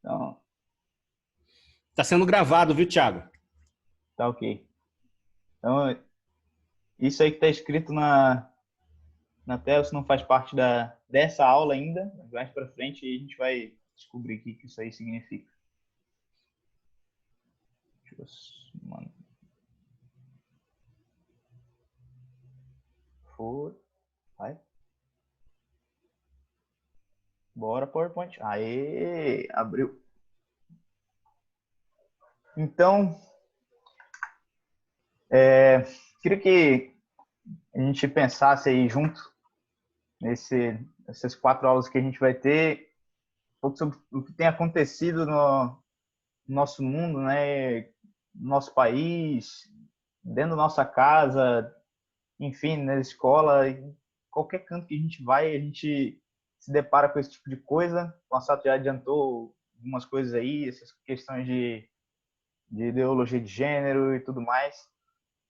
Então, Tá sendo gravado, viu, Thiago? tá ok. Então, isso aí que está escrito na tela, isso não faz parte dessa aula ainda. Mais para frente a gente vai descobrir o que isso aí significa. Deixa eu, mano, vai. Bora, PowerPoint. Aê, abriu. Então, queria que a gente pensasse aí junto nessas 4 aulas que a gente vai ter, um pouco sobre o que tem acontecido no nosso mundo, né? No nosso país, dentro da nossa casa, enfim, na escola, em qualquer canto que a gente vai, a gente se depara com esse tipo de coisa. O Ansato já adiantou algumas coisas aí, essas questões de ideologia de gênero e tudo mais.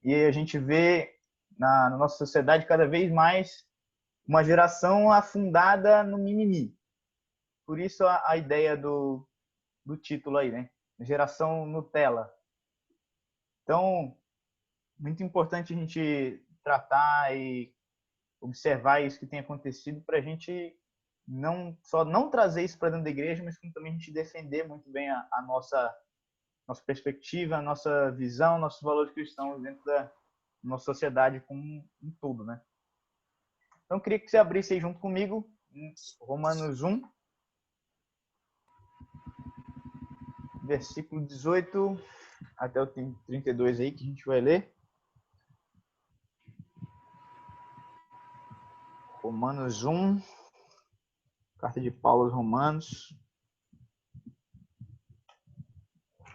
E a gente vê na nossa sociedade cada vez mais uma geração afundada no mimimi. Por isso a ideia do título aí, né? Geração Nutella. Então, muito importante a gente tratar e observar isso que tem acontecido para a gente não só não trazer isso para dentro da igreja, mas como também a gente defender muito bem a nossa perspectiva, a nossa visão, nossos valores cristãos dentro da nossa sociedade como um todo, né? Então, eu queria que você abrisse aí junto comigo em Romanos 1, versículo 18 até o 32 aí, que a gente vai ler. Romanos 1, carta de Paulo aos Romanos,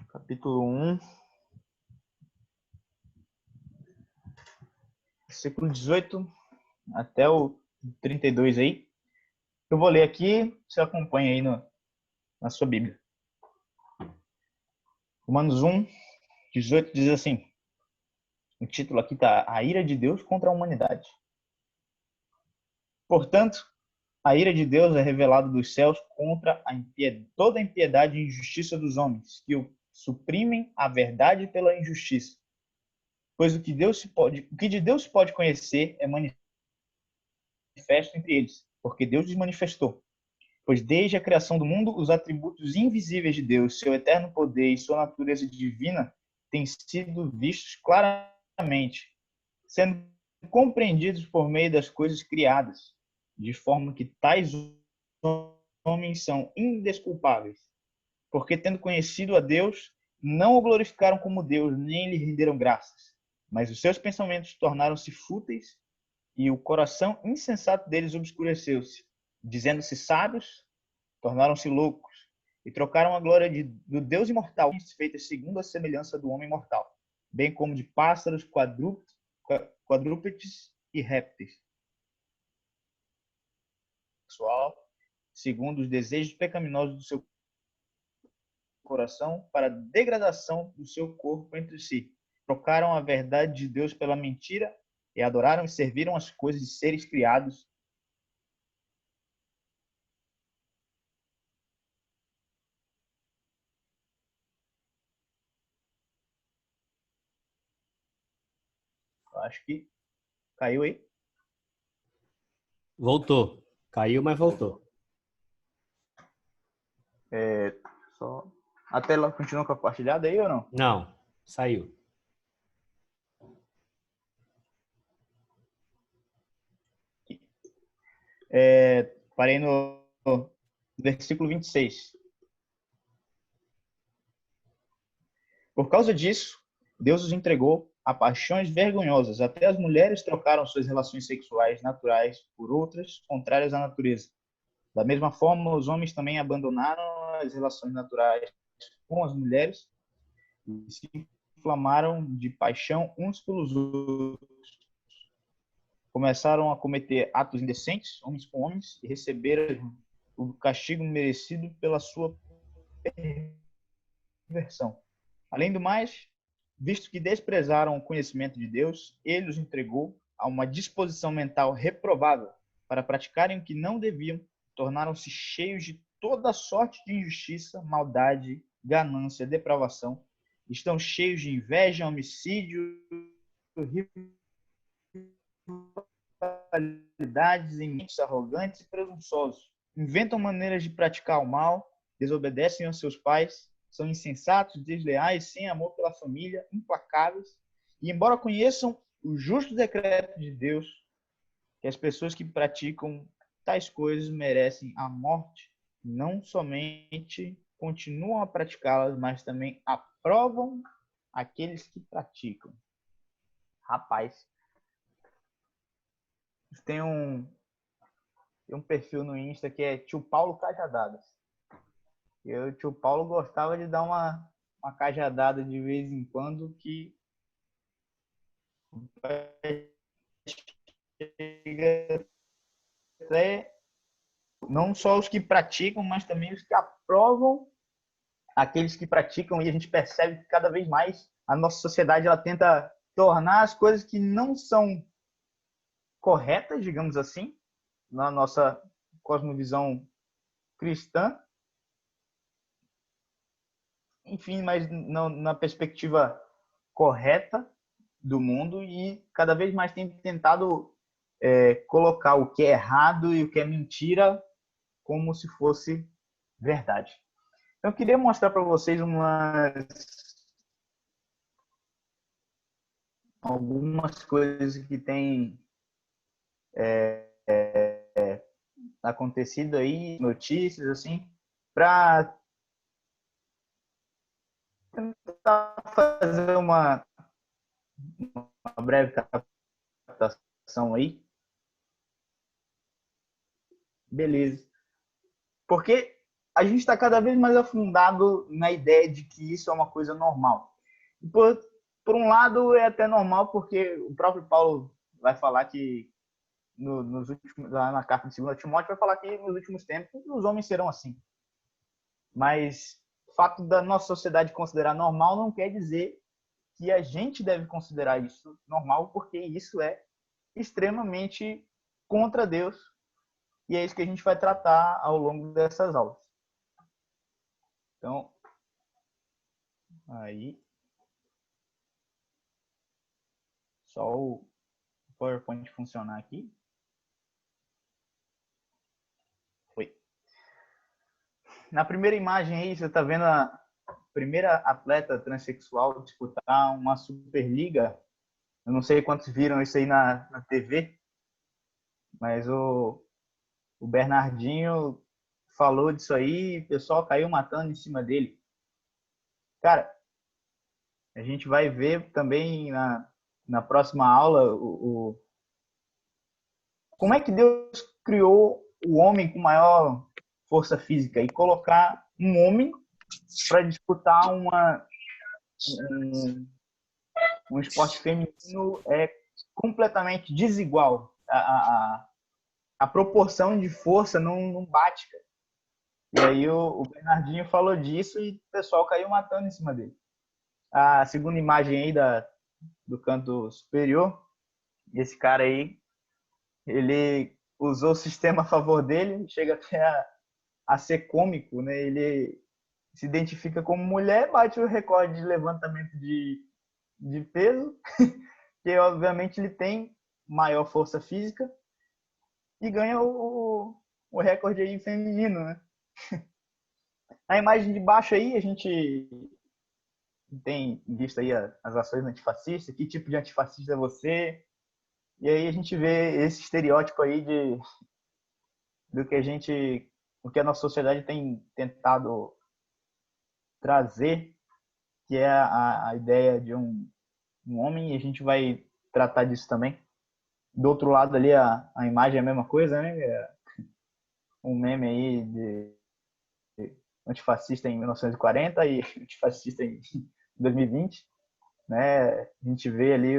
capítulo 1, versículo 18 até o 32 aí. Eu vou ler aqui, você acompanha aí na sua Bíblia. Romanos 1, 18 diz assim, o título aqui está A Ira de Deus contra a Humanidade. Portanto, a ira de Deus é revelada dos céus contra toda a impiedade e injustiça dos homens, que suprimem a verdade pela injustiça. Pois o que de Deus se pode conhecer é manifesto entre eles, porque Deus lhes manifestou. Pois desde a criação do mundo, os atributos invisíveis de Deus, seu eterno poder e sua natureza divina têm sido vistos claramente, sendo compreendidos por meio das coisas criadas, de forma que tais homens são indesculpáveis, porque tendo conhecido a Deus, não o glorificaram como Deus, nem lhe renderam graças, mas os seus pensamentos tornaram-se fúteis e o coração insensato deles obscureceu-se. Dizendo-se sábios, tornaram-se loucos e trocaram a glória do Deus imortal, feita segundo a semelhança do homem mortal, bem como de pássaros, quadrúpedes e répteis. Pessoal, segundo os desejos pecaminosos do seu coração, para a degradação do seu corpo entre si. Trocaram a verdade de Deus pela mentira e adoraram e serviram as coisas de seres criados. Acho que caiu aí. Voltou. Caiu, mas voltou. Só a tela continua compartilhada aí ou não? Não, saiu. Parei no versículo 26. Por causa disso, Deus os entregou a paixões vergonhosas. Até as mulheres trocaram suas relações sexuais naturais por outras contrárias à natureza. Da mesma forma, os homens também abandonaram as relações naturais com as mulheres e se inflamaram de paixão uns pelos outros. Começaram a cometer atos indecentes, homens com homens, e receberam o castigo merecido pela sua perversão. Além do mais, visto que desprezaram o conhecimento de Deus, ele os entregou a uma disposição mental reprovável para praticarem o que não deviam, tornaram-se cheios de toda sorte de injustiça, maldade, ganância, depravação. Estão cheios de inveja, homicídio, rivalidades, mentes arrogantes e presunçosos. Inventam maneiras de praticar o mal, desobedecem aos seus pais, são insensatos, desleais, sem amor pela família, implacáveis. E embora conheçam o justo decreto de Deus, que as pessoas que praticam tais coisas merecem a morte, não somente continuam a praticá-las, mas também aprovam aqueles que praticam. Rapaz, tem um perfil no Insta que é Tio Paulo Cajadadas. O tio Paulo gostava de dar uma cajadada de vez em quando que chega até não só os que praticam, mas também os que aprovam aqueles que praticam, e a gente percebe que cada vez mais a nossa sociedade ela tenta tornar as coisas que não são corretas, digamos assim, na nossa cosmovisão cristã, enfim, mas na perspectiva correta do mundo, e cada vez mais tem tentado colocar o que é errado e o que é mentira como se fosse verdade. Então, eu queria mostrar para vocês algumas coisas que têm acontecido aí, notícias, assim, para tentar fazer uma breve captação aí. Beleza. Porque a gente está cada vez mais afundado na ideia de que isso é uma coisa normal. Por um lado, é até normal, porque o próprio Paulo vai falar que nos últimos, lá na carta de 2 Timóteo, vai falar que nos últimos tempos os homens serão assim. Mas o fato da nossa sociedade considerar normal não quer dizer que a gente deve considerar isso normal, porque isso é extremamente contra Deus. E é isso que a gente vai tratar ao longo dessas aulas. Então, aí, só o PowerPoint funcionar aqui. Foi. Na primeira imagem aí, você está vendo a primeira atleta transexual disputar uma Superliga. Eu não sei quantos viram isso aí na TV, mas o Bernardinho falou disso aí e o pessoal caiu matando em cima dele. Cara, a gente vai ver também na próxima aula como é que Deus criou o homem com maior força física e colocar um homem para disputar um esporte feminino é completamente desigual. A proporção de força não bate. E aí o Bernardinho falou disso e o pessoal caiu matando em cima dele. A segunda imagem aí do canto superior, esse cara aí, ele usou o sistema a favor dele, chega até a ser cômico, né? Ele se identifica como mulher, bate o recorde de levantamento de peso, que obviamente ele tem maior força física, e ganha o recorde aí feminino, né? A imagem de baixo aí, a gente tem visto aí as ações antifascistas, que tipo de antifascista é você? E aí a gente vê esse estereótipo aí do que o que a nossa sociedade tem tentado trazer, que é a ideia de um homem, e a gente vai tratar disso também. Do outro lado ali, a imagem é a mesma coisa, né? Um meme aí de antifascista em 1940 e antifascista em 2020, né? A gente vê ali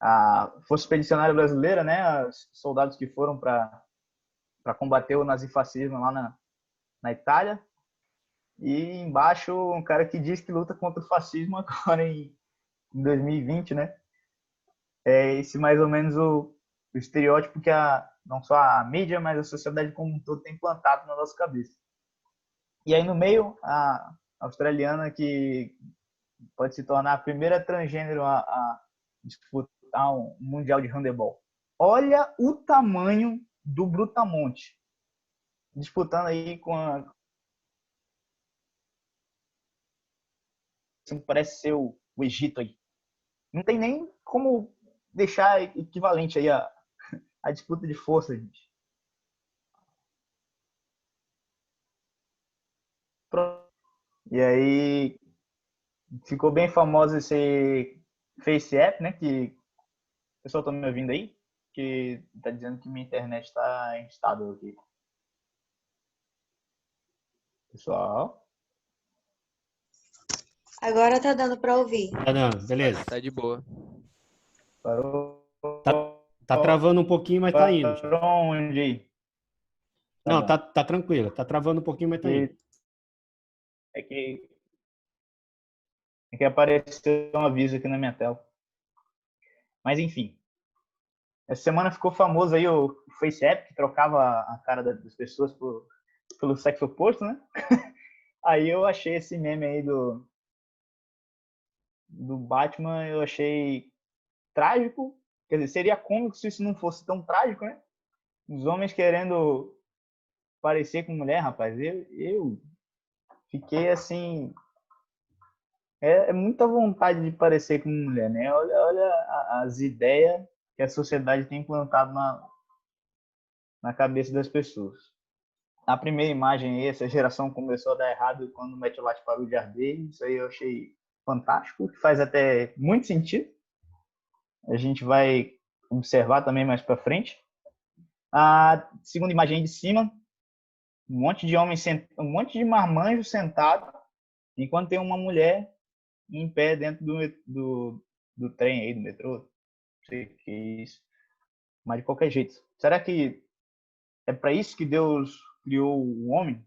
a Força Expedicionária Brasileira, né? Os soldados que foram para combater o nazifascismo lá na Itália. E embaixo um cara que diz que luta contra o fascismo agora em 2020, né? É esse mais ou menos o estereótipo que não só a mídia, mas a sociedade como um todo tem plantado na nossa cabeça. E aí no meio, a australiana que pode se tornar a primeira transgênero a disputar um mundial de handebol. Olha o tamanho do Brutamonte, disputando aí com assim, parece ser o Egito aí. Não tem nem como deixar equivalente aí a disputa de força, gente. E aí ficou bem famoso esse Face App, né? Que o pessoal tá me ouvindo aí, que tá dizendo que minha internet está instável aqui. Pessoal. Agora tá dando para ouvir. Tá dando, beleza. Tá de boa. Parou. Tá travando um pouquinho, mas tá indo. Parou onde? Tá Não, bom. tá tranquilo. Tá travando um pouquinho, mas tá indo. É que apareceu um aviso aqui na minha tela. Mas enfim. Essa semana ficou famoso aí o Face App, que trocava a cara das pessoas pelo sexo oposto, né? Aí eu achei esse meme aí do Batman, eu achei trágico. Quer dizer, seria cômico se isso não fosse tão trágico, né? Os homens querendo parecer com mulher, rapaz. Eu fiquei assim. É muita vontade de parecer com mulher, né? Olha as ideias que a sociedade tem implantado na cabeça das pessoas. A primeira imagem aí, essa geração começou a dar errado quando o Metiolate parou de arder. Isso aí eu achei fantástico, que faz até muito sentido. A gente vai observar também mais para frente. A segunda imagem aí de cima, um monte de homens, um monte de marmanjos sentados, enquanto tem uma mulher em pé dentro do trem aí, do metrô. Não sei o que é isso. Mas de qualquer jeito. Será que é para isso que Deus criou o homem?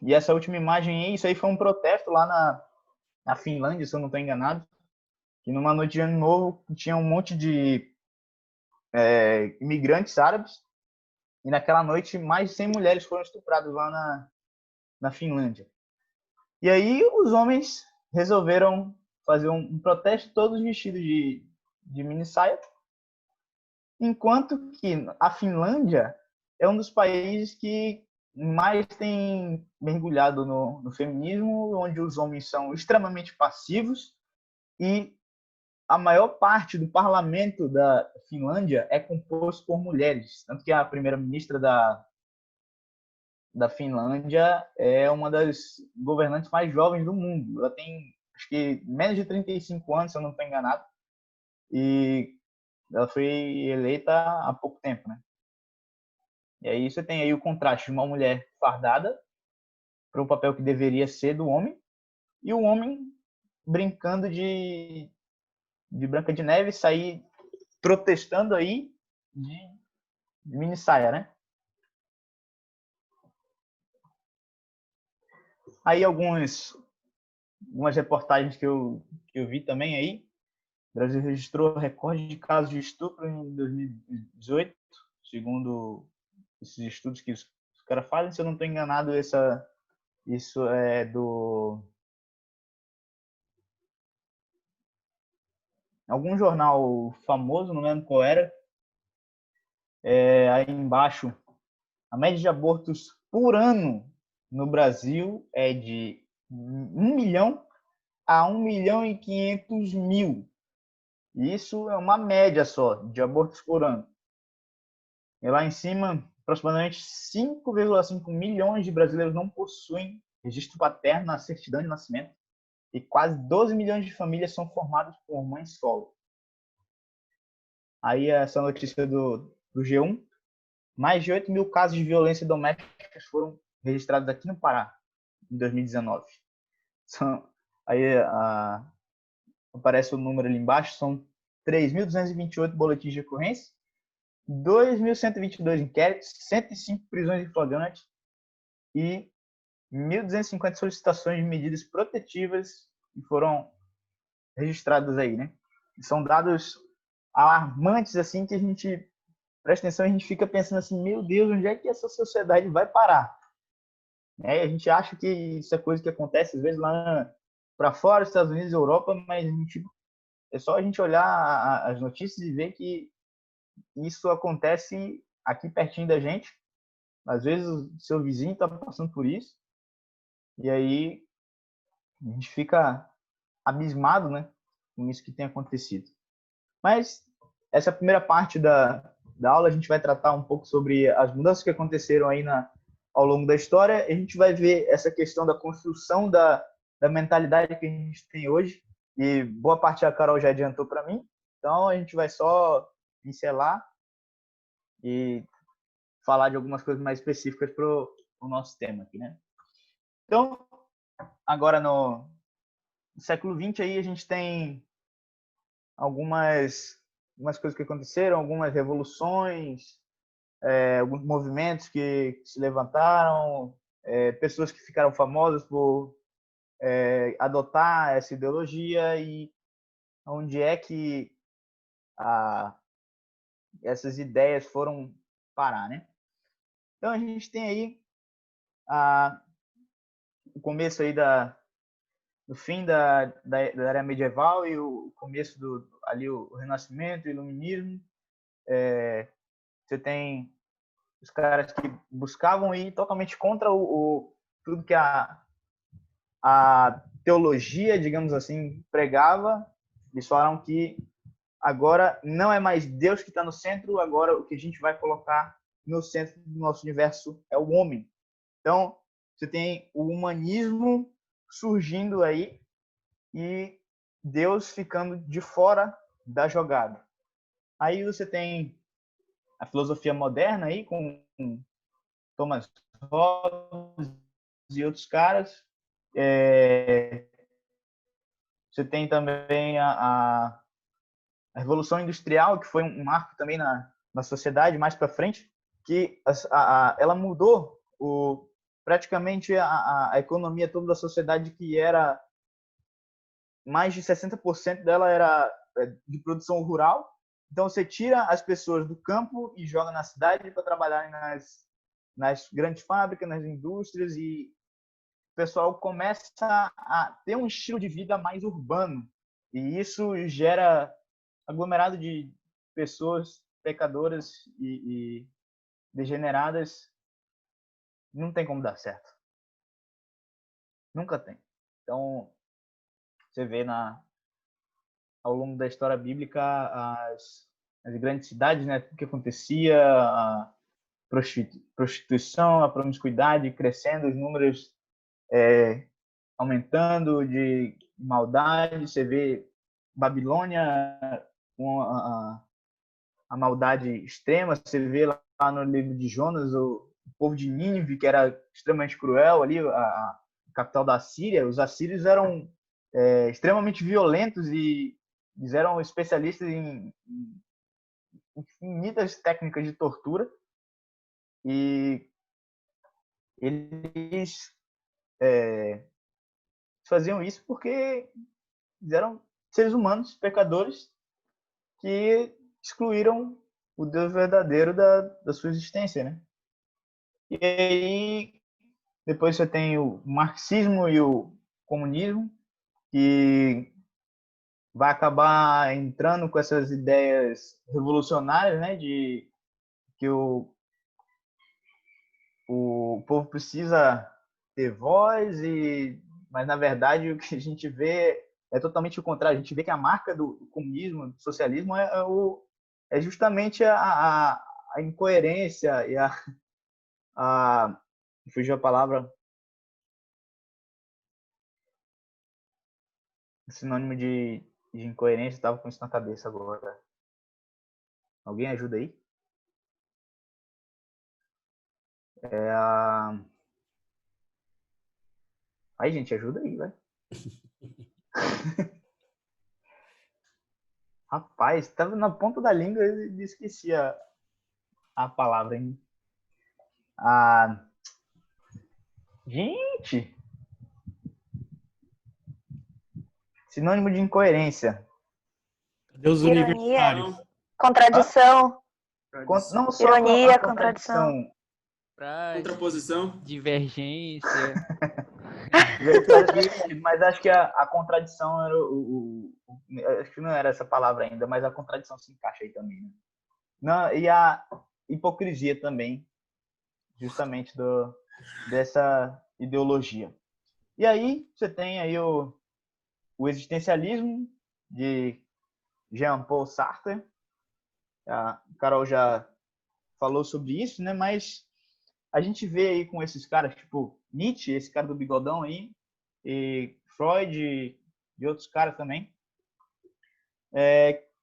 E essa última imagem aí, isso aí foi um protesto lá na Finlândia, se eu não estou enganado. Que numa noite de ano novo tinha um monte de imigrantes árabes. E naquela noite mais de 100 mulheres foram estupradas lá na Finlândia. E aí os homens resolveram fazer um protesto todos vestidos de mini saia, enquanto que a Finlândia é um dos países que mais tem mergulhado no feminismo, onde os homens são extremamente passivos e a maior parte do parlamento da Finlândia é composto por mulheres, tanto que a primeira-ministra da Finlândia é uma das governantes mais jovens do mundo. Ela tem, acho que, menos de 35 anos, se eu não estou enganado. E ela foi eleita há pouco tempo, né? E aí você tem aí o contraste de uma mulher fardada para o papel que deveria ser do homem e o homem brincando de Branca de Neve, sair protestando aí de mini saia, né? Aí algumas reportagens que eu vi também aí. O Brasil registrou recorde de casos de estupro em 2018, segundo esses estudos que os caras fazem. Se eu não estou enganado, isso é do algum jornal famoso, não lembro qual era. Aí embaixo, a média de abortos por ano no Brasil é de 1 milhão a 1 milhão e 500 mil. Isso é uma média só de abortos por ano. E lá em cima, aproximadamente 5,5 milhões de brasileiros não possuem registro paterno na certidão de nascimento e quase 12 milhões de famílias são formadas por mães solo. Aí essa notícia do G1, mais de 8 mil casos de violência doméstica foram registrados aqui no Pará em 2019. Aí aparece o número ali embaixo, são 3.228 boletins de ocorrência, 2.122 inquéritos, 105 prisões em flagrante e 1.250 solicitações de medidas protetivas que foram registradas aí, né? São dados alarmantes, assim, que a gente presta atenção e a gente fica pensando assim, meu Deus, onde é que essa sociedade vai parar? né? E a gente acha que isso é coisa que acontece às vezes lá para fora, Estados Unidos, Europa, mas é só a gente olhar as notícias e ver que isso acontece aqui pertinho da gente. Às vezes o seu vizinho está passando por isso e aí a gente fica abismado, né, com isso que tem acontecido. Mas essa primeira parte da aula a gente vai tratar um pouco sobre as mudanças que aconteceram aí ao longo da história. A gente vai ver essa questão da construção da mentalidade que a gente tem hoje. E boa parte a Carol já adiantou para mim. Então a gente vai só pincelar e falar de algumas coisas mais específicas para o nosso tema aqui, né? Então, agora no século XX aí a gente tem algumas coisas que aconteceram, algumas revoluções, alguns movimentos que se levantaram, pessoas que ficaram famosas por adotar essa ideologia e onde é que essas ideias foram parar, né? Então a gente tem aí o começo aí do fim da era medieval e o começo ali o Renascimento, o Iluminismo. Você tem os caras que buscavam ir totalmente contra tudo que a teologia, digamos assim, pregava. Eles falaram que agora não é mais Deus que está no centro, agora o que a gente vai colocar no centro do nosso universo é o homem. Então, você tem o humanismo surgindo aí e Deus ficando de fora da jogada. Aí você tem a filosofia moderna aí com Thomas Hobbes e outros caras. Você tem também a Revolução Industrial, que foi um marco também na sociedade mais para frente, que ela mudou praticamente a economia toda da sociedade, que era mais de 60% dela era de produção rural. Então você tira as pessoas do campo e joga na cidade para trabalhar nas grandes fábricas, nas indústrias, e o pessoal começa a ter um estilo de vida mais urbano. E isso gera aglomerado de pessoas pecadoras e degeneradas. Não tem como dar certo. Nunca tem. Então, você vê ao longo da história bíblica as grandes cidades, né, tudo que acontecia, a prostituição, a promiscuidade crescendo, os números aumentando de maldade. Você vê Babilônia com a maldade extrema. Você vê lá no livro de Jonas o povo de Nínive, que era extremamente cruel ali, a capital da Síria. Os assírios eram extremamente violentos e eles eram especialistas em infinitas técnicas de tortura, e eles faziam isso porque eles eram seres humanos, pecadores, que excluíram o Deus verdadeiro da sua existência, né? E aí, depois você tem o marxismo e o comunismo, que vai acabar entrando com essas ideias revolucionárias, né, de que o povo precisa ter voz, mas na verdade o que a gente vê é totalmente o contrário. A gente vê que a marca do comunismo, do socialismo é justamente a incoerência e fugiu a palavra, o sinônimo de incoerência. Estava com isso na cabeça agora. Alguém ajuda aí? Aí, gente, ajuda aí, vai. Rapaz, estava na ponta da língua e esqueci a palavra, hein? Gente! Sinônimo de incoerência. Cadê os universitários? Contradição. Não só Ironia, a contradição. pra Contraposição. divergência. Mas acho que a contradição era acho que não era essa palavra ainda, mas a contradição se encaixa aí também, né? Não, e a hipocrisia também, justamente dessa ideologia. E aí você tem aí o existencialismo de Jean-Paul Sartre. A Carol já falou sobre isso, né? Mas a gente vê aí com esses caras, tipo Nietzsche, esse cara do bigodão aí, e Freud e outros caras também.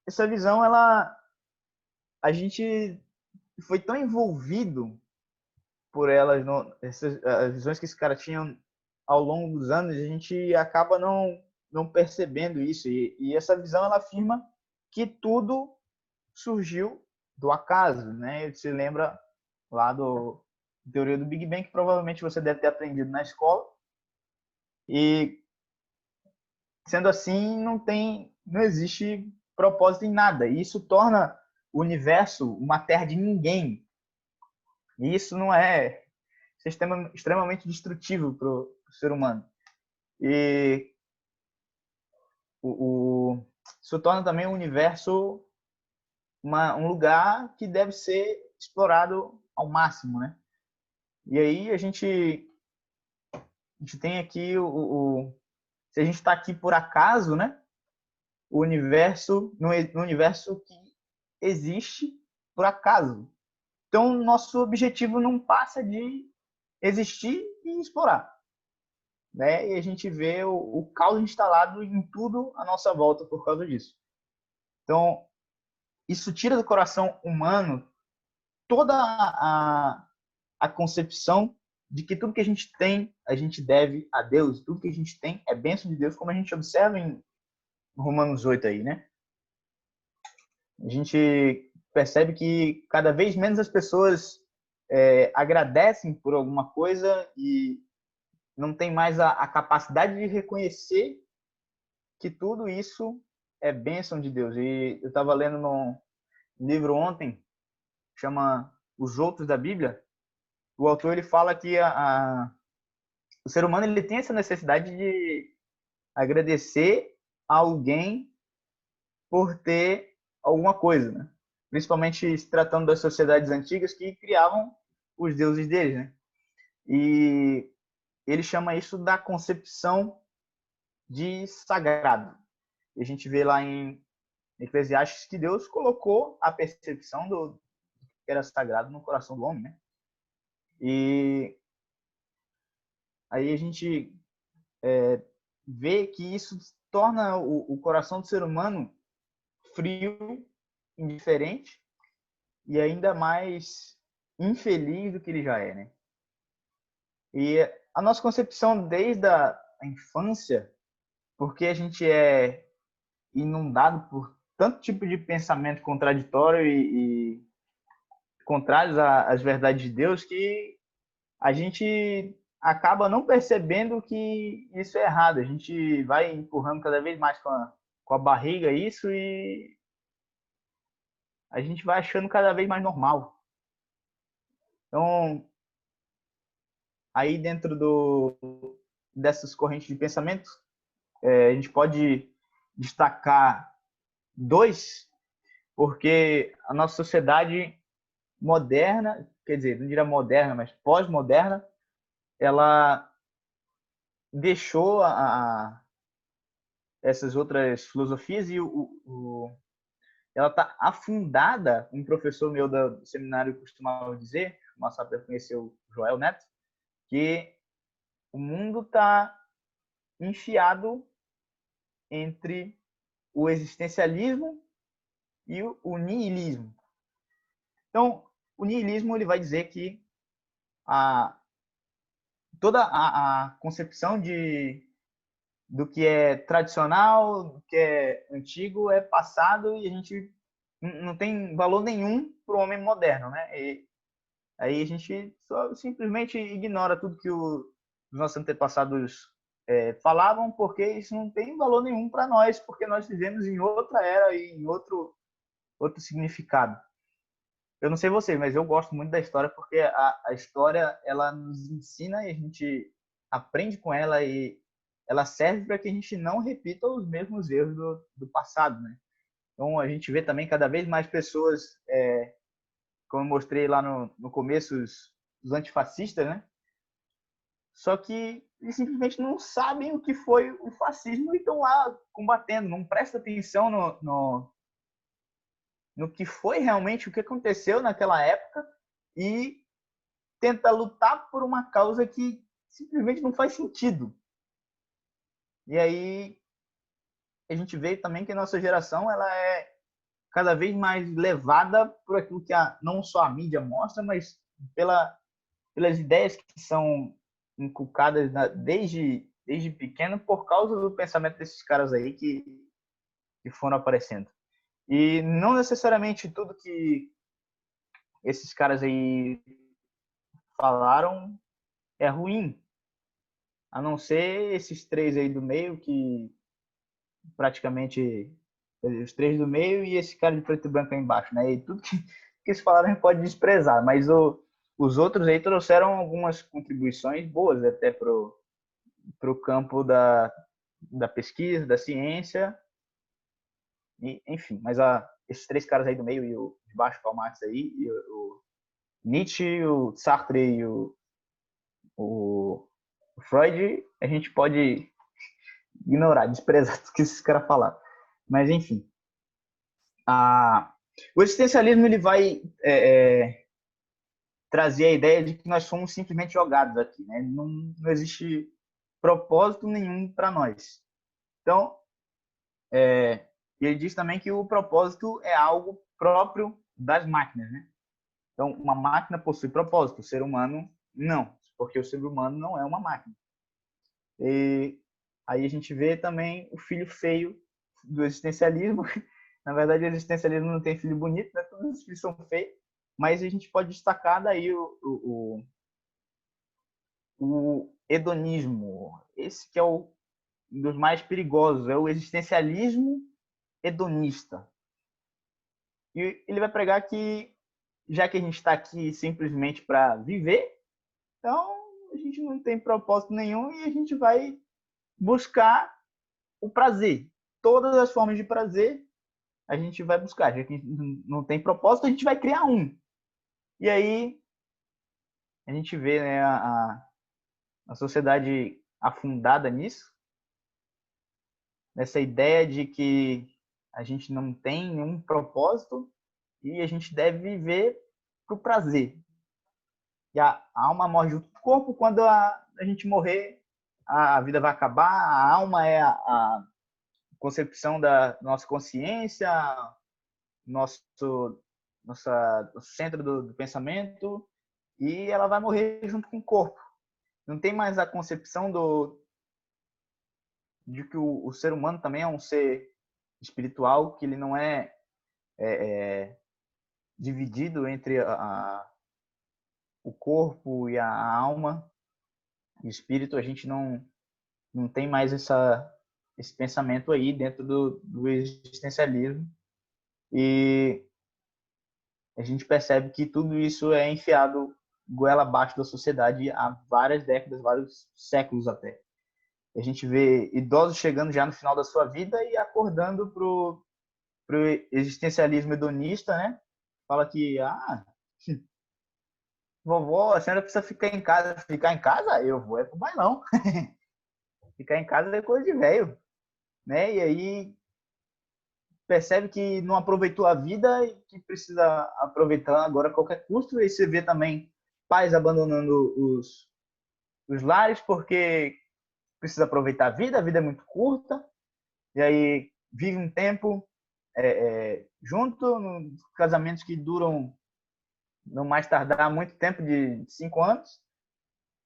Essa visão, a gente foi tão envolvido por elas, as visões que esses caras tinham ao longo dos anos, a gente acaba não percebendo isso. E essa visão, ela afirma que tudo surgiu do acaso, né? Você lembra lá do teoria do Big Bang, que provavelmente você deve ter aprendido na escola. E sendo assim, não existe propósito em nada. E isso torna o universo uma terra de ninguém. E isso não é extremamente destrutivo para o ser humano. E isso torna também o universo um lugar que deve ser explorado ao máximo, né? E aí a gente tem aqui se a gente está aqui por acaso, né? O universo, no universo que existe por acaso. Então, nosso objetivo não passa de existir e explorar, né? E a gente vê o caos instalado em tudo à nossa volta por causa disso. Então, isso tira do coração humano toda a concepção de que tudo que a gente tem, a gente deve a Deus. Tudo que a gente tem é bênção de Deus, como a gente observa em Romanos 8 aí, né? A gente percebe que cada vez menos as pessoas agradecem por alguma coisa e não tem mais a capacidade de reconhecer que tudo isso é bênção de Deus. E eu estava lendo num livro ontem, chama Os Outros da Bíblia. O autor ele fala que o ser humano ele tem essa necessidade de agradecer a alguém por ter alguma coisa, né? Principalmente se tratando das sociedades antigas que criavam os deuses deles, né? E ele chama isso da concepção de sagrado. E a gente vê lá em Eclesiastes que Deus colocou a percepção do que era sagrado no coração do homem, né? E aí a gente vê que isso torna o coração do ser humano frio, indiferente e ainda mais infeliz do que ele já é, né? E a nossa concepção desde a infância, porque a gente é inundado por tanto tipo de pensamento contraditório e contrários às verdades de Deus, que a gente acaba não percebendo que isso é errado. A gente vai empurrando cada vez mais com a barriga isso e a gente vai achando cada vez mais normal. Então, aí dentro dessas correntes de pensamento, a gente pode destacar dois, porque a nossa sociedade moderna, quer dizer, não diria moderna, mas pós-moderna, ela deixou essas outras filosofias e ela está afundada. Um professor meu do seminário costumava dizer, o Massa conheceu o Joel Neto, que o mundo está enfiado entre o existencialismo e o niilismo. Então, o niilismo ele vai dizer que toda a concepção do que é tradicional, do que é antigo, é passado e a gente não tem valor nenhum para o homem moderno, né? E aí a gente só simplesmente ignora tudo que os nossos antepassados falavam, porque isso não tem valor nenhum para nós, porque nós vivemos em outra era e em outro significado. eu não sei você, mas eu gosto muito da história porque a história, ela nos ensina e a gente aprende com ela e ela serve para que a gente não repita os mesmos erros do passado, né? Então, a gente vê também cada vez mais pessoas, como eu mostrei lá no começo, os antifascistas, né? Só que eles simplesmente não sabem o que foi o fascismo e estão lá combatendo, não prestam atenção no que foi realmente, o que aconteceu naquela época e tenta lutar por uma causa que simplesmente não faz sentido. E aí a gente vê também que a nossa geração ela é cada vez mais levada por aquilo que não só a mídia mostra, mas pelas ideias que são inculcadas desde pequeno por causa do pensamento desses caras aí que foram aparecendo. E não necessariamente tudo que esses caras aí falaram é ruim, a não ser esses três aí do meio, que praticamente os três do meio e esse cara de preto e branco aí embaixo, né? E tudo que eles falaram a gente pode desprezar, mas os outros aí trouxeram algumas contribuições boas até pro campo da pesquisa, da ciência, e, enfim. Mas esses três caras aí do meio e o de baixo, Karl Marx aí, e o Nietzsche, o Sartre e o Freud, a gente pode ignorar, desprezar tudo que esses caras falaram. Mas, enfim. O existencialismo ele vai trazer a ideia de que nós somos simplesmente jogados aqui, né? Não existe propósito nenhum para nós. Então, ele diz também que o propósito é algo próprio das máquinas, né? Então, uma máquina possui propósito, o ser humano não, porque o ser humano não é uma máquina. E aí a gente vê também o filho feio do existencialismo. Na verdade, o existencialismo não tem filho bonito, né? Todos os filhos são feios, mas a gente pode destacar daí o hedonismo. Esse que é um dos mais perigosos, é o existencialismo hedonista. E ele vai pregar que, já que a gente está aqui simplesmente para viver, então a gente não tem propósito nenhum e a gente vai buscar o prazer. Todas as formas de prazer a gente vai buscar. Já que não tem propósito, a gente vai criar um. E aí a gente vê, né, a sociedade afundada nisso, nessa ideia de que a gente não tem nenhum propósito e a gente deve viver para o prazer. E a alma morre junto com o corpo. Quando a gente morrer, a vida vai acabar. A alma é a concepção da nossa consciência, nosso centro do pensamento, e ela vai morrer junto com o corpo. Não tem mais a concepção de que o ser humano também é um ser espiritual, que ele não é dividido entre o corpo e a alma e o espírito. A gente não tem mais esse pensamento aí dentro do existencialismo. E a gente percebe que tudo isso é enfiado goela abaixo da sociedade há várias décadas, vários séculos até. A gente vê idosos chegando já no final da sua vida e acordando pro existencialismo hedonista, né? Fala que, vovó, a senhora precisa ficar em casa. Ficar em casa? Eu vou pro bailão. Ficar em casa é coisa de velho, né? E aí percebe que não aproveitou a vida e que precisa aproveitar agora a qualquer custo. E aí você vê também pais abandonando os lares porque precisa aproveitar a vida é muito curta. E aí vive um tempo junto, casamentos que duram, não mais tardar, muito tempo, de 5 anos.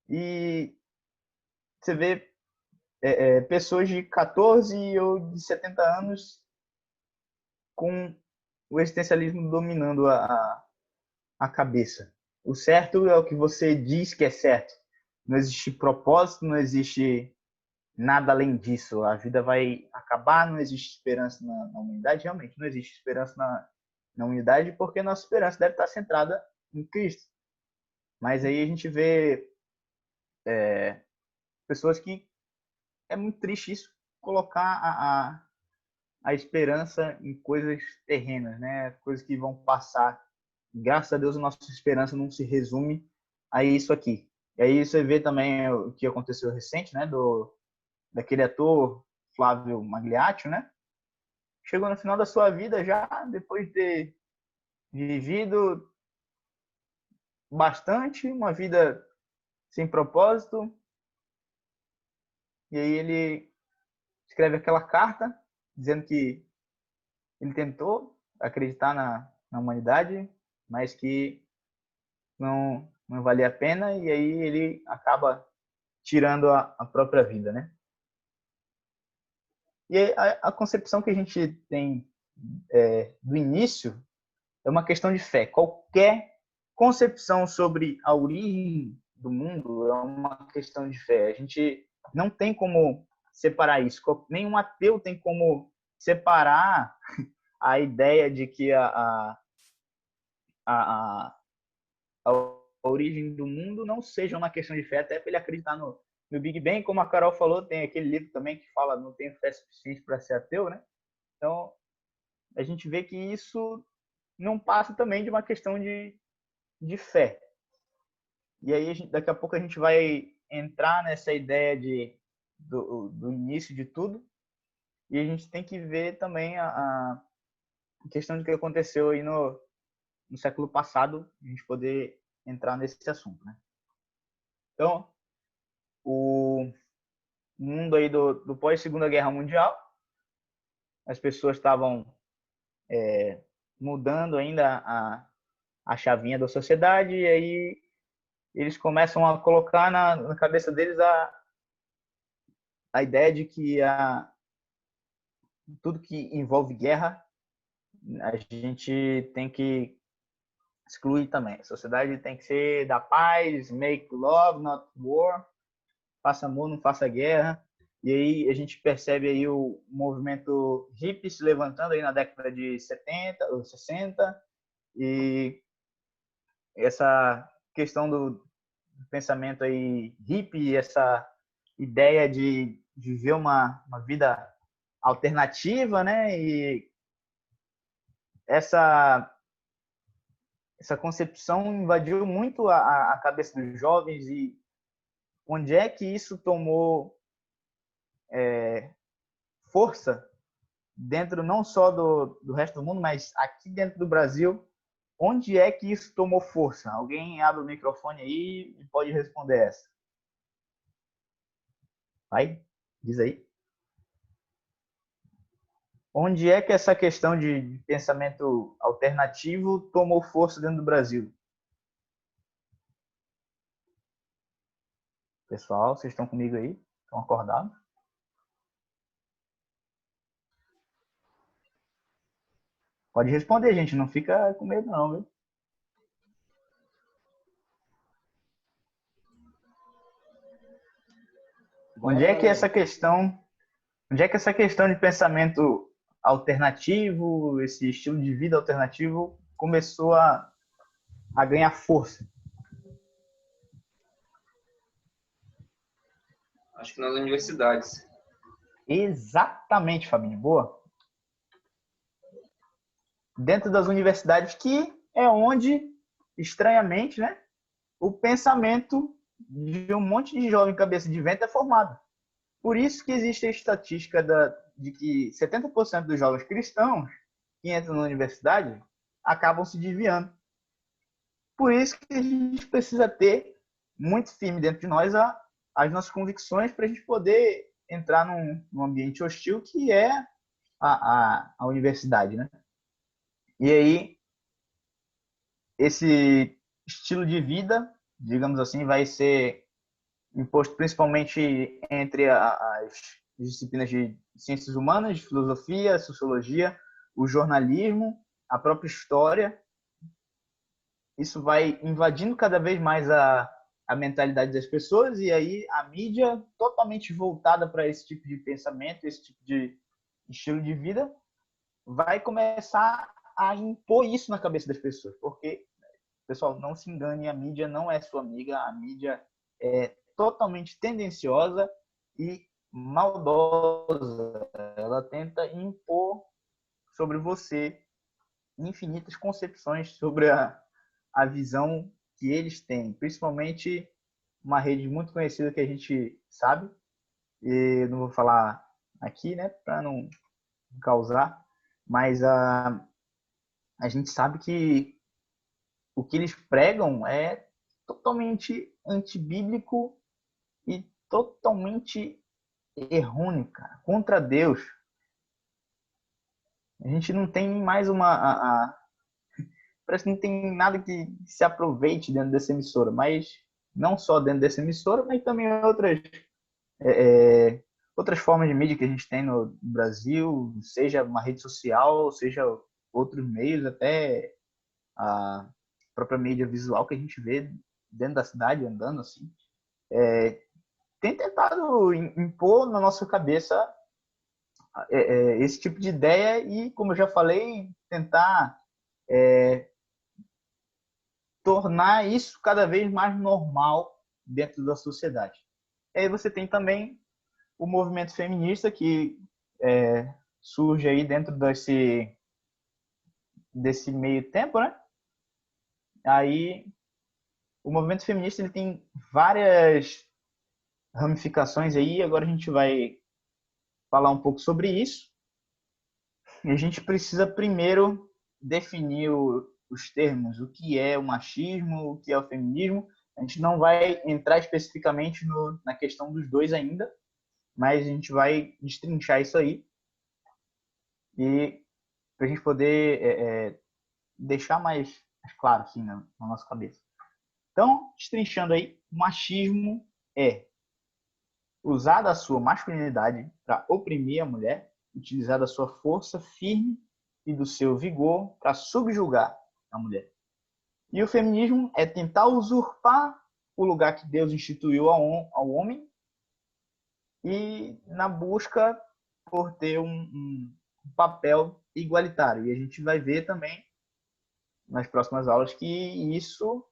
E você vê pessoas de 14 ou de 70 anos com o existencialismo dominando a cabeça. O certo é o que você diz que é certo. Não existe propósito, não existe nada além disso. A vida vai acabar, não existe esperança na humanidade. Realmente, não existe esperança na unidade, porque nossa esperança deve estar centrada em Cristo. Mas aí a gente vê pessoas que é muito triste isso, colocar a esperança em coisas terrenas, né? Coisas que vão passar. Graças a Deus, a nossa esperança não se resume a isso aqui. E aí você vê também o que aconteceu recente, né? Daquele ator Flávio Magliaccio, né? Chegou no final da sua vida já, depois de ter vivido bastante, uma vida sem propósito. E aí ele escreve aquela carta dizendo que ele tentou acreditar na humanidade, mas que não valia a pena, e aí ele acaba tirando a própria vida, né? E a concepção que a gente tem do início é uma questão de fé. Qualquer concepção sobre a origem do mundo é uma questão de fé. A gente não tem como separar isso. Nenhum ateu tem como separar a ideia de que a, a origem do mundo não seja uma questão de fé, até para ele acreditar no Big Bang. Como a Carol falou, tem aquele livro também que fala não tenho fé suficiente para ser ateu, né? Então, a gente vê que isso não passa também de uma questão de fé. E aí, daqui a pouco, a gente vai entrar nessa ideia do início de tudo, e a gente tem que ver também a questão do que aconteceu aí no século passado, a gente poder entrar nesse assunto, né? Então, o mundo aí do pós-Segunda Guerra Mundial, as pessoas estavam mudando ainda a chavinha da sociedade, e aí eles começam a colocar na cabeça deles a ideia de que tudo que envolve guerra, a gente tem que excluir também. A sociedade tem que ser da paz, make love, not war, faça amor, não faça guerra. E aí a gente percebe aí o movimento hippie se levantando aí na década de 70 ou 60, e essa questão do pensamento aí hippie, essa ideia de viver uma vida alternativa, né? E essa concepção invadiu muito a cabeça dos jovens. E onde é que isso tomou força dentro não só do resto do mundo, mas aqui dentro do Brasil, onde é que isso tomou força? Alguém abre o microfone aí e pode responder essa. Vai, diz aí. Onde é que essa questão de pensamento alternativo tomou força dentro do Brasil? Pessoal, vocês estão comigo aí? Estão acordados? Pode responder, gente. Não fica com medo, não, viu? Onde é que essa questão de pensamento alternativo, esse estilo de vida alternativo, começou a ganhar força? Acho que nas universidades. Exatamente, Fabinho. Boa. Dentro das universidades, que é onde, estranhamente, né, o pensamento de um monte de jovem cabeça de vento é formado. Por isso que existe a estatística de que 70% dos jovens cristãos que entram na universidade acabam se desviando. Por isso que a gente precisa ter muito firme dentro de nós as nossas convicções para a gente poder entrar num ambiente hostil que é a universidade, né? E aí, esse estilo de vida, digamos assim, vai ser imposto principalmente entre as disciplinas de ciências humanas, de filosofia, sociologia, o jornalismo, a própria história. Isso vai invadindo cada vez mais a mentalidade das pessoas, e aí a mídia totalmente voltada para esse tipo de pensamento, esse tipo de estilo de vida, vai começar a impor isso na cabeça das pessoas. Porque, pessoal, não se engane, a mídia não é sua amiga, a mídia é totalmente tendenciosa e maldosa. Ela tenta impor sobre você infinitas concepções sobre a visão que eles têm, principalmente uma rede muito conhecida que a gente sabe, e não vou falar aqui, né, para não causar, mas a gente sabe que o que eles pregam é totalmente antibíblico e totalmente errôneo, cara, contra Deus. A gente não tem mais parece que não tem nada que se aproveite dentro dessa emissora, mas não só dentro dessa emissora, mas também outras formas de mídia que a gente tem no Brasil, seja uma rede social, seja outros meios, até a própria mídia visual que a gente vê dentro da cidade, andando assim, tem tentado impor na nossa cabeça esse tipo de ideia e, como eu já falei, tentar tornar isso cada vez mais normal dentro da sociedade. E aí você tem também o movimento feminista que surge aí dentro desse meio tempo, né? Aí o movimento feminista ele tem várias ramificações aí, agora a gente vai falar um pouco sobre isso. E a gente precisa primeiro definir os termos, o que é o machismo, o que é o feminismo. A gente não vai entrar especificamente na questão dos dois ainda, mas a gente vai destrinchar isso aí e para a gente poder deixar mais claro assim na nossa cabeça. Então, destrinchando aí, o machismo é usar da sua masculinidade para oprimir a mulher, utilizar da sua força firme e do seu vigor para subjugar a mulher. E o feminismo é tentar usurpar o lugar que Deus instituiu ao homem e na busca por ter um papel igualitário. E a gente vai ver também nas próximas aulas que isso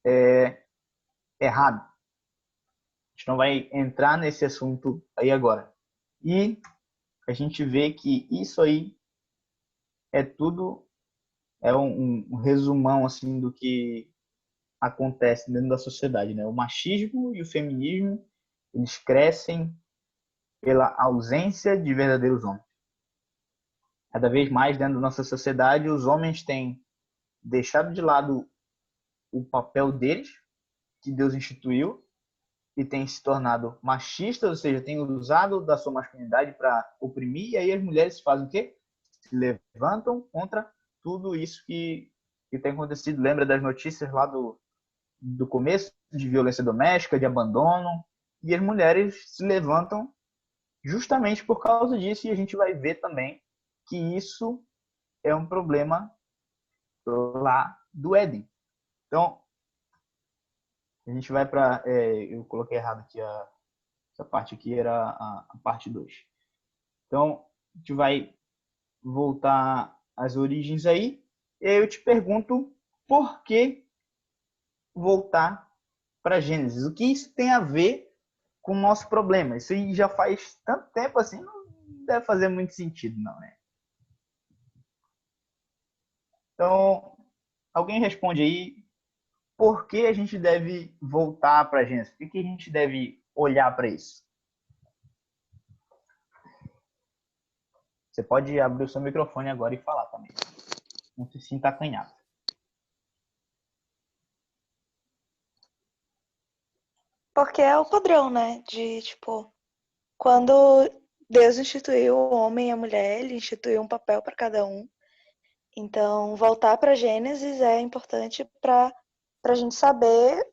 é errado. A gente não vai entrar nesse assunto aí agora. E a gente vê que isso aí é tudo, é um resumão assim do que acontece dentro da sociedade, né? O machismo e o feminismo, eles crescem pela ausência de verdadeiros homens. Cada vez mais dentro da nossa sociedade, os homens têm deixado de lado o papel deles, que Deus instituiu, e têm se tornado machistas, ou seja, têm usado da sua masculinidade para oprimir, e aí as mulheres fazem o quê? Se levantam contra tudo isso que tem acontecido. Lembra das notícias lá do começo, de violência doméstica, de abandono, e as mulheres se levantam justamente por causa disso, e a gente vai ver também que isso é um problema lá do Éden. Então, a gente vai para... eu coloquei errado aqui, essa parte aqui era a parte 2. Então, a gente vai voltar às origens aí, e aí eu te pergunto por que voltar para Gênesis? O que isso tem a ver com o nosso problema? Isso aí já faz tanto tempo assim, não deve fazer muito sentido, não, né? Então, alguém responde aí, por que a gente deve voltar para Gênesis? Por que a gente deve olhar para isso? Você pode abrir o seu microfone agora e falar também. Não se sinta acanhado. Porque é o padrão, né? De, tipo, quando Deus instituiu o homem e a mulher, ele instituiu um papel para cada um. Então, voltar para Gênesis é importante para a gente saber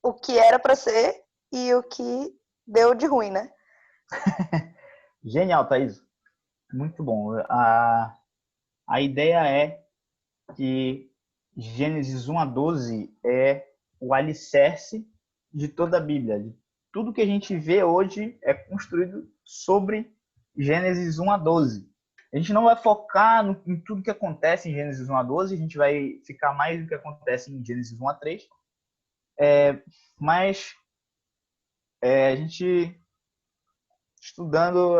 o que era para ser e o que deu de ruim, né? Genial, Thaís. Muito bom. A ideia é que Gênesis 1 a 12 é o alicerce de toda a Bíblia. Tudo que a gente vê hoje é construído sobre Gênesis 1 a 12. A gente não vai focar em tudo que acontece em Gênesis 1 a 12, a gente vai ficar mais no que acontece em Gênesis 1 a 3. Mas a gente, estudando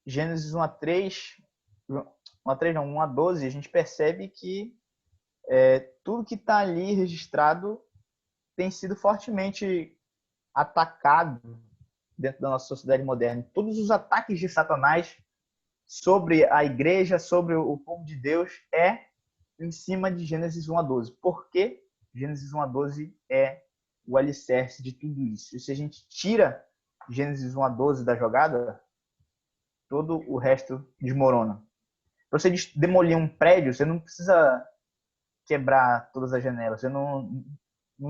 Gênesis 1 a 3, 1 a 3 não, 1 a 12, a gente percebe que tudo que está ali registrado tem sido fortemente atacado dentro da nossa sociedade moderna. Todos os ataques de Satanás sobre a igreja, sobre o povo de Deus, em cima de Gênesis 1 a 12. Por que Gênesis 1 a 12 é o alicerce de tudo isso? E se a gente tira Gênesis 1 a 12 da jogada, todo o resto desmorona. Para você demolir um prédio, você não precisa quebrar todas as janelas, você não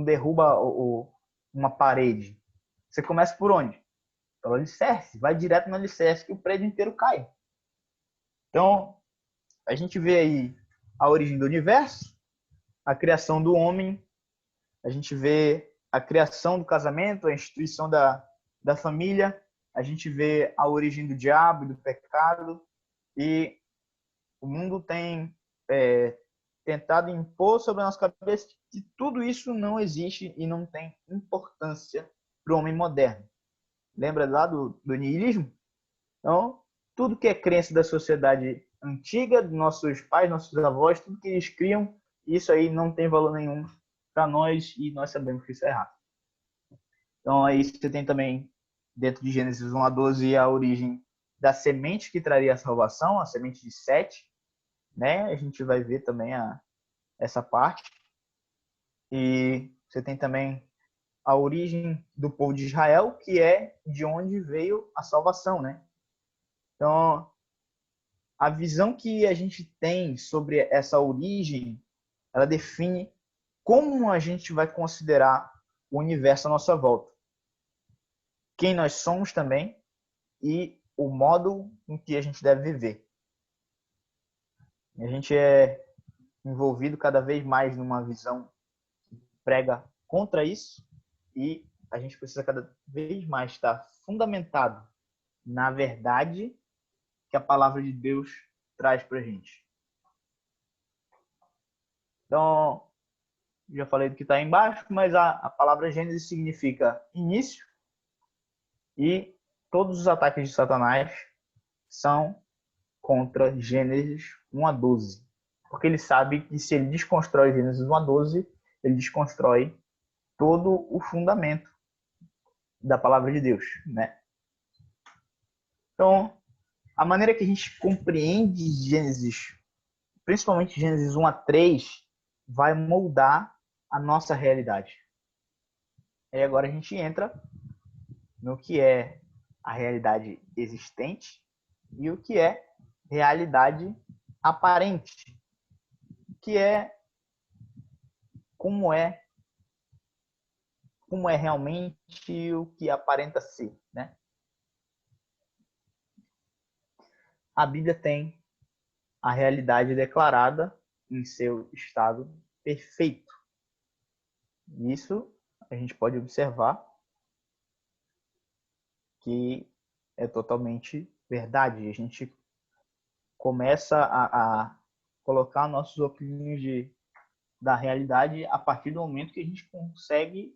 derruba uma parede. Você começa por onde? Pelo alicerce, vai direto no alicerce que o prédio inteiro cai. Então, a gente vê aí a origem do universo, a criação do homem, a gente vê a criação do casamento, a instituição da família, a gente vê a origem do diabo e do pecado, e o mundo tem tentado impor sobre a nossa cabeça que tudo isso não existe e não tem importância para o homem moderno. Lembra lá do niilismo? Então, tudo que é crença da sociedade antiga, dos nossos pais, nossos avós, tudo que eles criam, isso aí não tem valor nenhum para nós e nós sabemos que isso é errado. Então, aí você tem também, dentro de Gênesis 1 a 12, a origem da semente que traria a salvação, a semente de Sete, né? A gente vai ver também essa parte. E você tem também a origem do povo de Israel, que é de onde veio a salvação, né? Então, a visão que a gente tem sobre essa origem, ela define como a gente vai considerar o universo à nossa volta. Quem nós somos também e o modo em que a gente deve viver. A gente é envolvido cada vez mais numa visão que prega contra isso e a gente precisa cada vez mais estar fundamentado na verdade que a palavra de Deus traz para a gente. Então, já falei do que está embaixo, mas a palavra Gênesis significa início e todos os ataques de Satanás são contra Gênesis 1 a 12. Porque ele sabe que se ele desconstrói Gênesis 1 a 12, ele desconstrói todo o fundamento da palavra de Deus, né? Então, a maneira que a gente compreende Gênesis, principalmente Gênesis 1 a 3, vai moldar a nossa realidade. E agora a gente entra no que é a realidade existente e o que é realidade aparente, que é como é realmente o que aparenta ser, né? A Bíblia tem a realidade declarada em seu estado perfeito. Isso a gente pode observar que é totalmente verdade. A gente começa a colocar nossos óculos da realidade a partir do momento que a gente consegue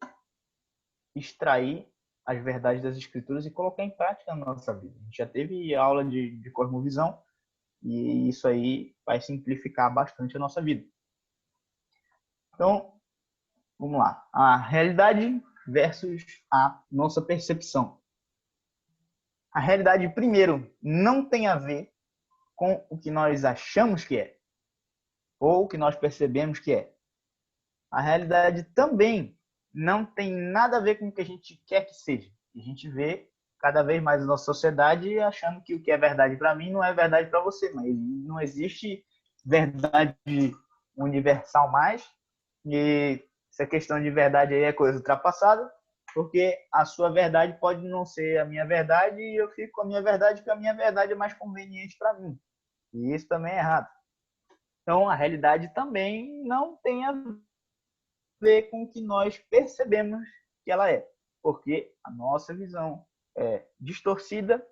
extrair as verdades das escrituras e colocar em prática na nossa vida. A gente já teve aula de cosmovisão e isso aí vai simplificar bastante a nossa vida. Então, vamos lá. A realidade versus a nossa percepção. A realidade, primeiro, não tem a ver com o que nós achamos que é ou o que nós percebemos que é. A realidade também não tem nada a ver com o que a gente quer que seja. A gente vê cada vez mais a nossa sociedade achando que o que é verdade para mim não é verdade para você, mas não existe verdade universal mais. E essa questão de verdade aí é coisa ultrapassada, porque a sua verdade pode não ser a minha verdade e eu fico com a minha verdade porque a minha verdade é mais conveniente para mim. E isso também é errado. Então, a realidade também não tem a ver com o que nós percebemos que ela é, porque a nossa visão é distorcida,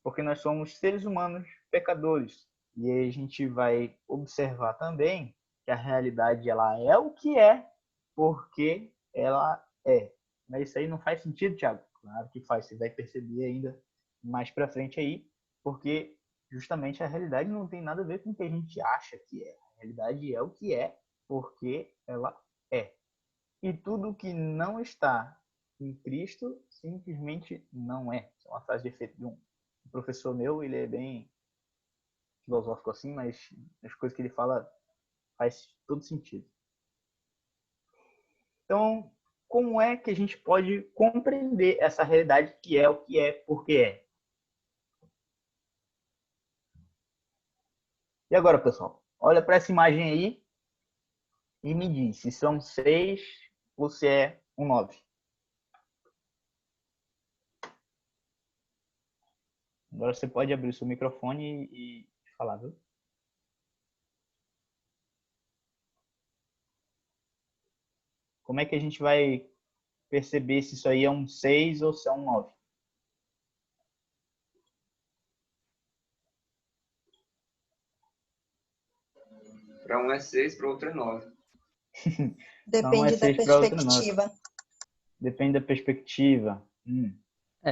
porque nós somos seres humanos pecadores. E aí a gente vai observar também que a realidade ela é o que é, porque ela é. Mas isso aí não faz sentido, Thiago? Claro que faz, você vai perceber ainda mais para frente aí, porque justamente a realidade não tem nada a ver com o que a gente acha que é. A realidade é o que é, porque ela é. E tudo que não está em Cristo simplesmente não é. É uma frase de efeito de um professor meu, ele é bem filosófico assim, mas as coisas que ele fala faz todo sentido. Então, como é que a gente pode compreender essa realidade que é o que é, porque é? E agora, pessoal, olha para essa imagem aí e me diz se são 6 ou se é um 9. Agora você pode abrir o seu microfone e falar, viu? Como é que a gente vai perceber se isso aí é um 6 ou se é um 9? Para um é 6, para outro é 9. Para um é Depende da 6, para outro 9. perspectiva. Depende da perspectiva.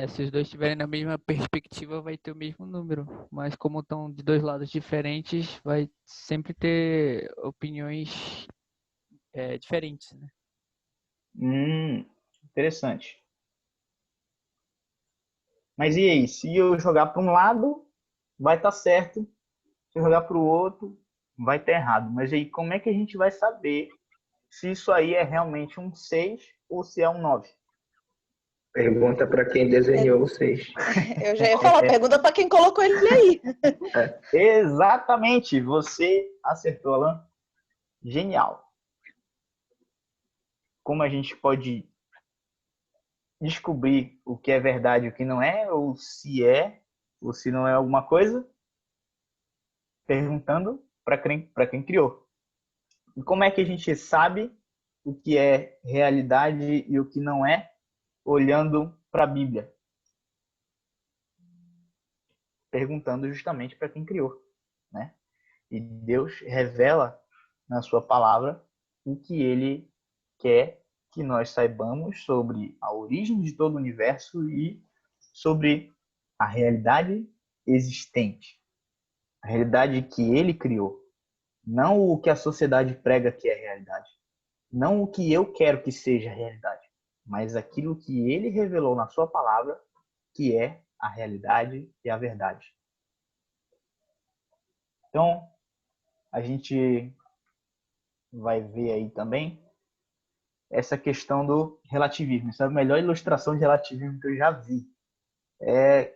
Se os dois estiverem na mesma perspectiva, vai ter o mesmo número. Mas como estão de dois lados diferentes, vai sempre ter opiniões diferentes, né? Interessante. Mas e aí? Se eu jogar para um lado, vai estar certo. Se eu jogar para o outro, vai estar errado. Mas aí, como é que a gente vai saber se isso aí é realmente um 6 ou se é um 9? Pergunta para quem desenhou o 6. Eu já ia falar, pergunta para quem colocou ele aí. Exatamente. Você acertou, Alan. Genial. Como a gente pode descobrir o que é verdade e o que não é, ou se não é alguma coisa? Perguntando para quem criou. E como é que a gente sabe o que é realidade e o que não é, olhando para a Bíblia? Perguntando justamente para quem criou, né? E Deus revela na sua palavra o que ele quer que nós saibamos sobre a origem de todo o universo e sobre a realidade existente, a realidade que ele criou, não o que a sociedade prega que é realidade, não o que eu quero que seja realidade, mas aquilo que ele revelou na sua palavra, que é a realidade e a verdade. Então, a gente vai ver aí também essa questão do relativismo. Essa é a melhor ilustração de relativismo que eu já vi. É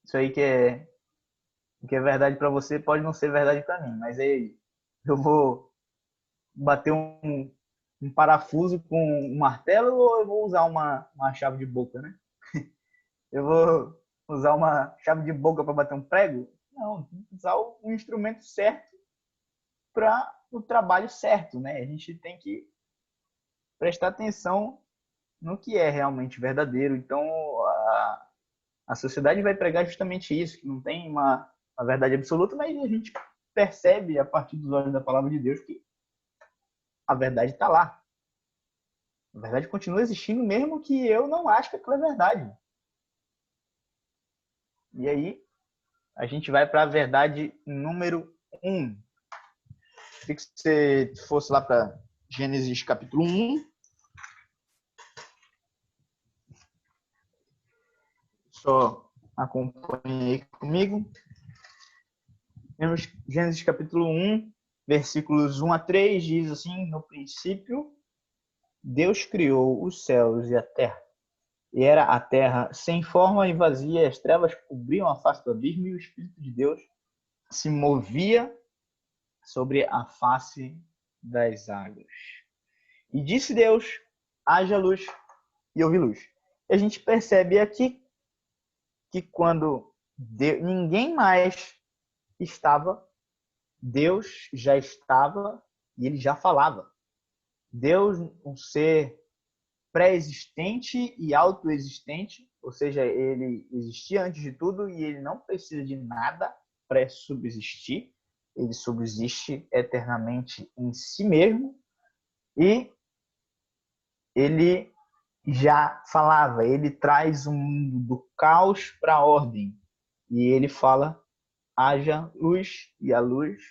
isso aí que é verdade para você pode não ser verdade para mim, mas aí eu vou bater um parafuso com um martelo ou eu vou usar uma chave de boca, né? Eu vou usar uma chave de boca para bater um prego? Não, tem que usar o instrumento certo para o trabalho certo, né? A gente tem que prestar atenção no que é realmente verdadeiro. Então, a sociedade vai pregar justamente isso, que não tem uma verdade absoluta, mas a gente percebe a partir dos olhos da palavra de Deus que a verdade está lá. A verdade continua existindo mesmo que eu não ache que aquilo é verdade. E aí, a gente vai para a verdade número 1. Queria que você fosse lá para Gênesis capítulo 1. Só acompanhe aí comigo. Gênesis capítulo 1, versículos 1 a 3, diz assim: no princípio, Deus criou os céus e a terra. E era a terra sem forma e vazia, e as trevas cobriam a face do abismo, e o Espírito de Deus se movia sobre a face das águas. E disse Deus: haja luz, e houve luz. E a gente percebe aqui que quando ninguém mais estava, Deus já estava e ele já falava. Deus, um ser pré-existente e autoexistente, ou seja, ele existia antes de tudo e ele não precisa de nada para subsistir. Ele subsiste eternamente em si mesmo e ele já falava, ele traz o mundo do caos para a ordem. E ele fala, haja luz, e a luz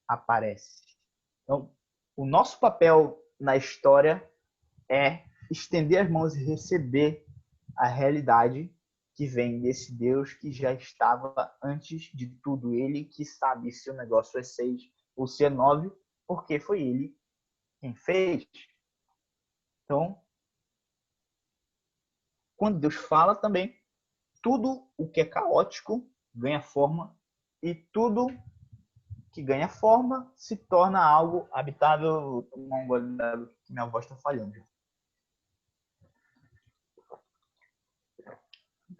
aparece. Então, o nosso papel na história é estender as mãos e receber a realidade que vem desse Deus que já estava antes de tudo. Ele que sabe se o negócio é 6 ou se é 9, porque foi ele quem fez. Então, quando Deus fala também, tudo o que é caótico ganha forma e tudo que ganha forma se torna algo habitável. Tomar um gole d'água que minha voz está falhando.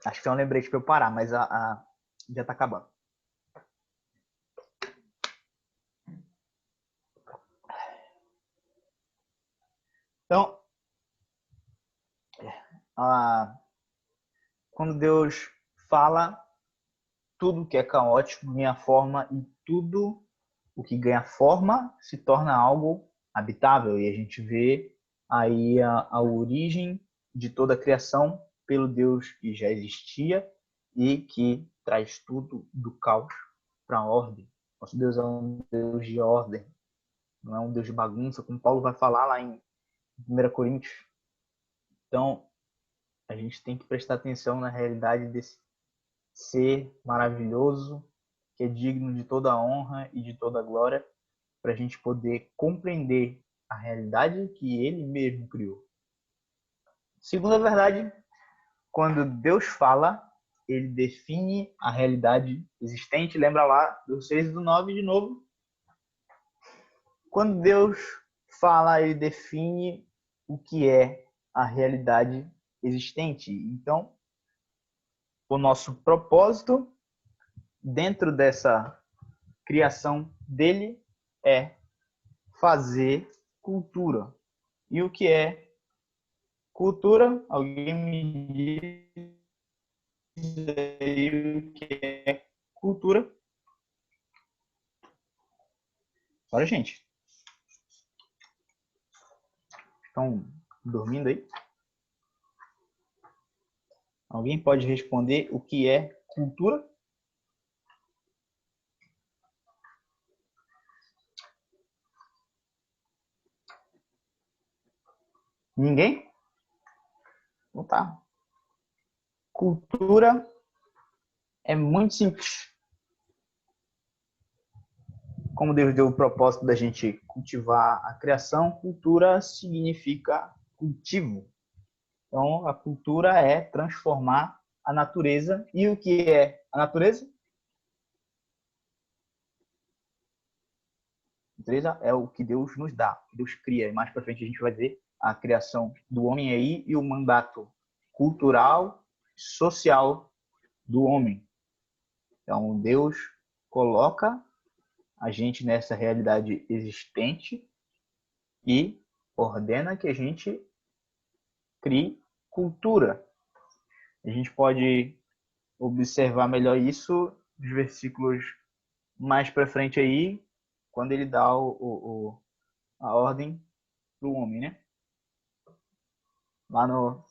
Acho que tem um lembrete para eu parar, mas já está acabando. Então, quando Deus fala, tudo que é caótico ganha forma e tudo o que ganha forma se torna algo habitável. E a gente vê aí a origem de toda a criação pelo Deus que já existia e que traz tudo do caos para a ordem. Nosso Deus é um Deus de ordem, não é um Deus de bagunça, como Paulo vai falar lá em 1 Coríntios. Então, a gente tem que prestar atenção na realidade desse ser maravilhoso, que é digno de toda a honra e de toda a glória, para a gente poder compreender a realidade que ele mesmo criou. Segunda verdade, quando Deus fala, ele define a realidade existente. Lembra lá do 6 e do 9 de novo? Quando Deus fala, ele define o que é a realidade existente. Então, o nosso propósito dentro dessa criação dele é fazer cultura. E o que é cultura? Alguém me diz aí o que é cultura? Bora, gente. Estão dormindo aí? Alguém pode responder o que é cultura? Ninguém? Então tá. Cultura é muito simples. Como Deus deu o propósito da gente cultivar a criação, cultura significa cultivo. Então, a cultura é transformar a natureza. E o que é a natureza? A natureza é o que Deus nos dá, que Deus cria. E mais para frente a gente vai ver a criação do homem aí e o mandato cultural, social do homem. Então, Deus coloca a gente nessa realidade existente e ordena que a gente crie cultura. A gente pode observar melhor isso nos versículos mais para frente aí, quando ele dá a ordem para o homem, né? Lá no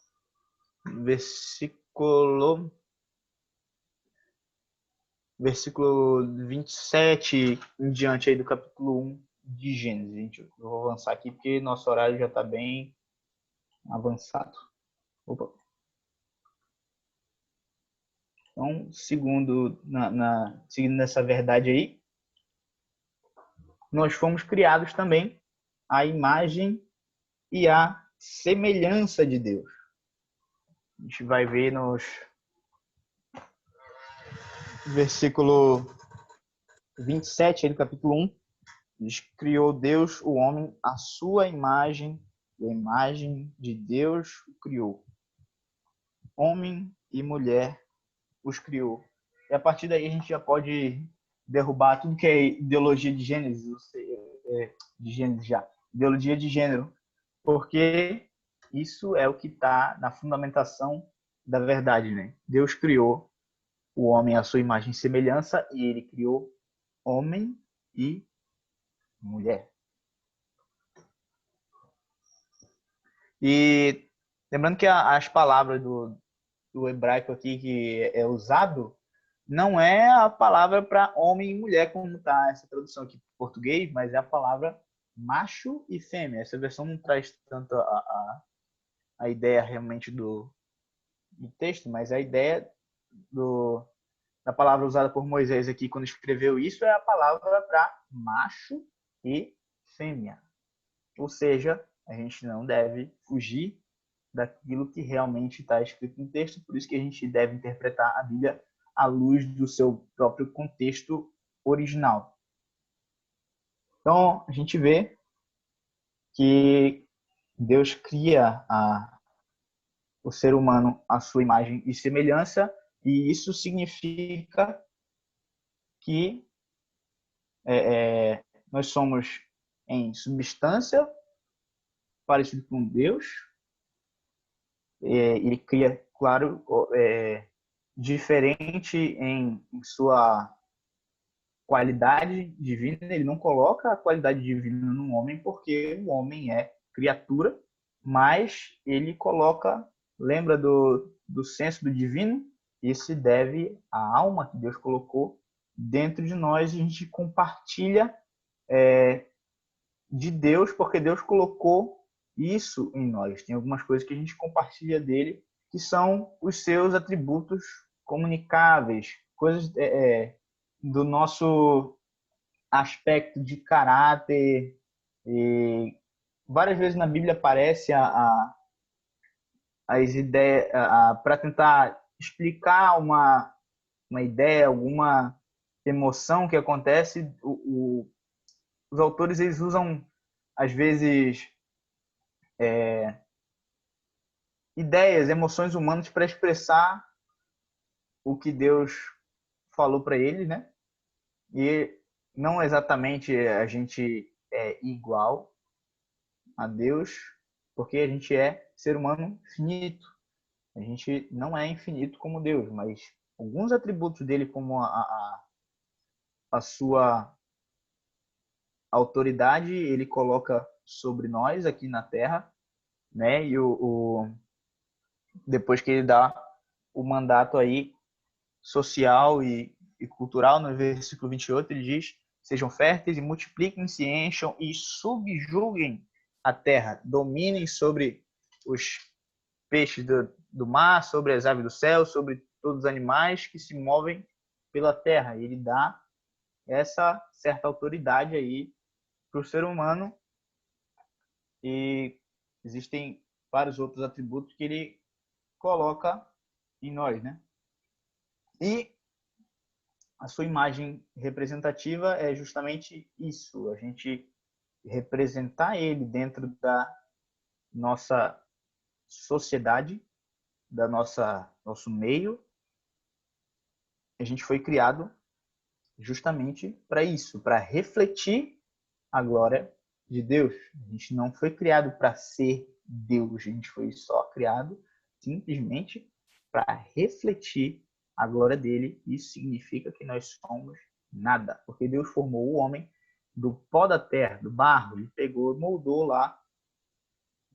versículo 27 em diante aí do capítulo 1 de Gênesis. Eu vou avançar aqui porque nosso horário já está bem avançado. Opa. Então, seguindo nessa verdade aí, nós fomos criados também à imagem e à semelhança de Deus. A gente vai ver nos versículo 27 aí do capítulo 1, diz: criou Deus o homem à sua imagem, e a imagem de Deus o criou. Homem e mulher os criou. E a partir daí a gente já pode derrubar tudo que é ideologia de Gênesis, ideologia de gênero, porque isso é o que está na fundamentação da verdade, né? Deus criou o homem à sua imagem e semelhança e ele criou homem e mulher. E lembrando que as palavras do hebraico aqui que é usado não é a palavra para homem e mulher, como está essa tradução aqui para português, mas é a palavra macho e fêmea. Essa versão não traz tanto a ideia realmente do texto, mas a ideia da palavra usada por Moisés aqui quando escreveu isso é a palavra para macho e fêmea. Ou seja, a gente não deve fugir daquilo que realmente está escrito no texto, por isso que a gente deve interpretar a Bíblia à luz do seu próprio contexto original. Então, a gente vê que Deus cria o ser humano à sua imagem e semelhança, e isso significa que nós somos em substância parecido com Deus. Ele cria, claro, diferente em sua qualidade divina. Ele não coloca a qualidade divina no homem porque o homem é criatura, mas ele coloca, lembra do senso do divino? Isso se deve à alma que Deus colocou dentro de nós e a gente compartilha de Deus porque Deus colocou isso em nós. Tem algumas coisas que a gente compartilha dele que são os seus atributos comunicáveis, coisas do nosso aspecto de caráter. E várias vezes na Bíblia aparece as ideias para tentar explicar uma ideia, alguma emoção que acontece. Os autores eles usam às vezes ideias, emoções humanas para expressar o que Deus falou para eles, né? E não exatamente a gente é igual a Deus, porque a gente é ser humano finito. A gente não é infinito como Deus, mas alguns atributos dele, como a sua autoridade, ele coloca sobre nós aqui na Terra, né? E depois que ele dá o mandato aí social e cultural, no versículo 28, ele diz: sejam férteis e multipliquem-se, encham e subjuguem a terra, dominem sobre os peixes do mar, sobre as aves do céu, sobre todos os animais que se movem pela terra. E ele dá essa certa autoridade aí para o ser humano, e existem vários outros atributos que ele coloca em nós, né? E a sua imagem representativa é justamente isso, a gente representar ele dentro da nossa sociedade, da nosso meio. A gente foi criado justamente para isso, para refletir a glória de Deus. A gente não foi criado para ser Deus, a gente foi só criado simplesmente para refletir a glória dele. Isso significa que nós somos nada, porque Deus formou o homem do pó da terra, do barro. Ele pegou, moldou lá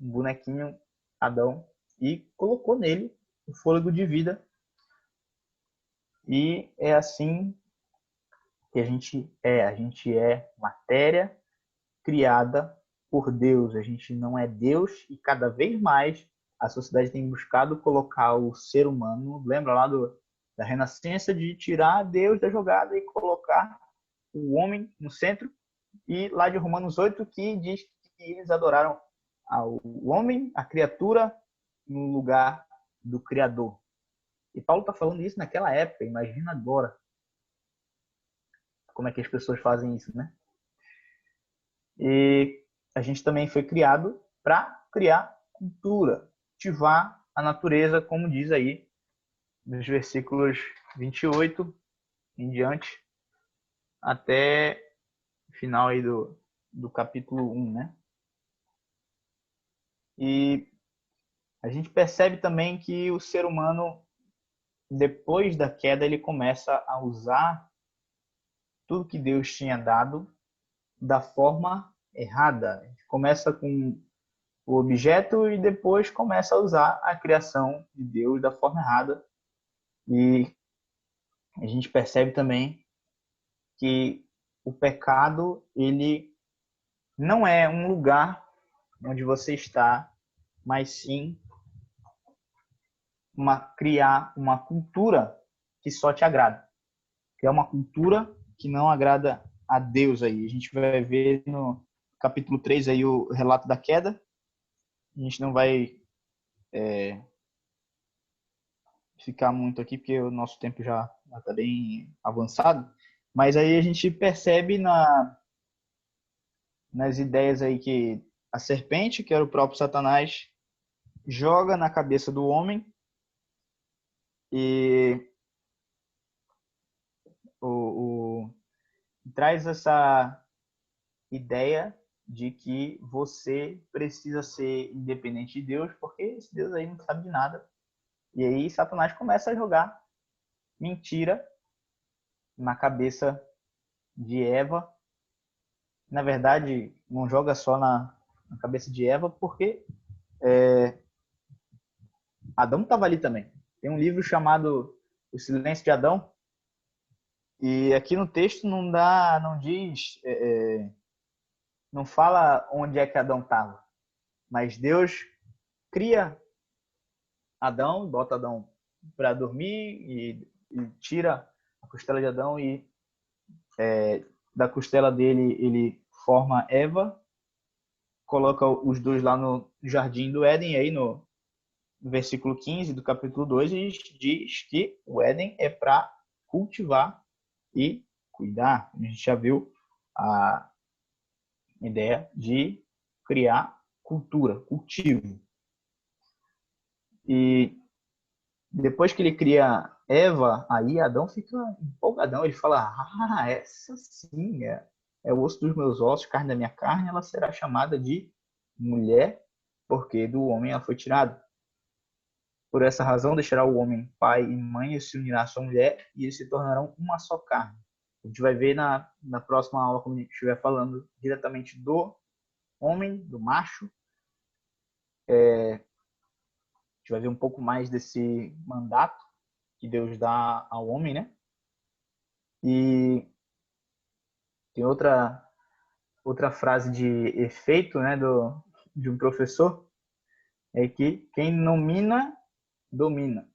um bonequinho, Adão, e colocou nele o fôlego de vida. E é assim que a gente é. A gente é matéria criada por Deus. A gente não é Deus, e cada vez mais a sociedade tem buscado colocar o ser humano, lembra lá da Renascença, de tirar Deus da jogada e colocar o homem no centro. E lá de Romanos 8 que diz que eles adoraram o homem, a criatura, no lugar do Criador. E Paulo está falando isso naquela época, imagina agora como é que as pessoas fazem isso, né? E a gente também foi criado para criar cultura, cultivar a natureza, como diz aí nos versículos 28 em diante, até o final aí do capítulo 1, né? E a gente percebe também que o ser humano, depois da queda, ele começa a usar tudo que Deus tinha dado da forma errada. A gente começa com o objeto e depois começa a usar a criação de Deus da forma errada. E a gente percebe também que o pecado, ele não é um lugar onde você está, mas sim criar uma cultura que só te agrada. Criar uma cultura que não agrada a Deus aí. A gente vai ver no capítulo 3 aí o relato da queda. A gente não vai ficar muito aqui, porque o nosso tempo já está bem avançado. Mas aí a gente percebe nas ideias aí que a serpente, que era o próprio Satanás, joga na cabeça do homem e traz essa ideia de que você precisa ser independente de Deus, porque esse Deus aí não sabe de nada. E aí Satanás começa a jogar mentira na cabeça de Eva. Na verdade, não joga só na cabeça de Eva, porque Adão estava ali também. Tem um livro chamado O Silêncio de Adão, e aqui no texto não diz, não fala onde é que Adão estava, mas Deus cria Adão, bota Adão para dormir e tira a costela de Adão e da costela dele ele forma Eva, coloca os dois lá no jardim do Éden, e aí no versículo 15 do capítulo 2 diz que o Éden é para cultivar e cuidar. A gente já viu a ideia de criar cultura, cultivo. E depois que ele cria Eva, aí Adão fica empolgadão. Ele fala, essa sim é o osso dos meus ossos, carne da minha carne, ela será chamada de mulher, porque do homem ela foi tirada. Por essa razão, deixará o homem pai e mãe e se unirá à sua mulher, e eles se tornarão uma só carne. A gente vai ver na próxima aula, quando a gente estiver falando diretamente do homem, do macho. A gente vai ver um pouco mais desse mandato que Deus dá ao homem, né? E tem outra frase de efeito, né, de um professor, é que quem nomina, domina.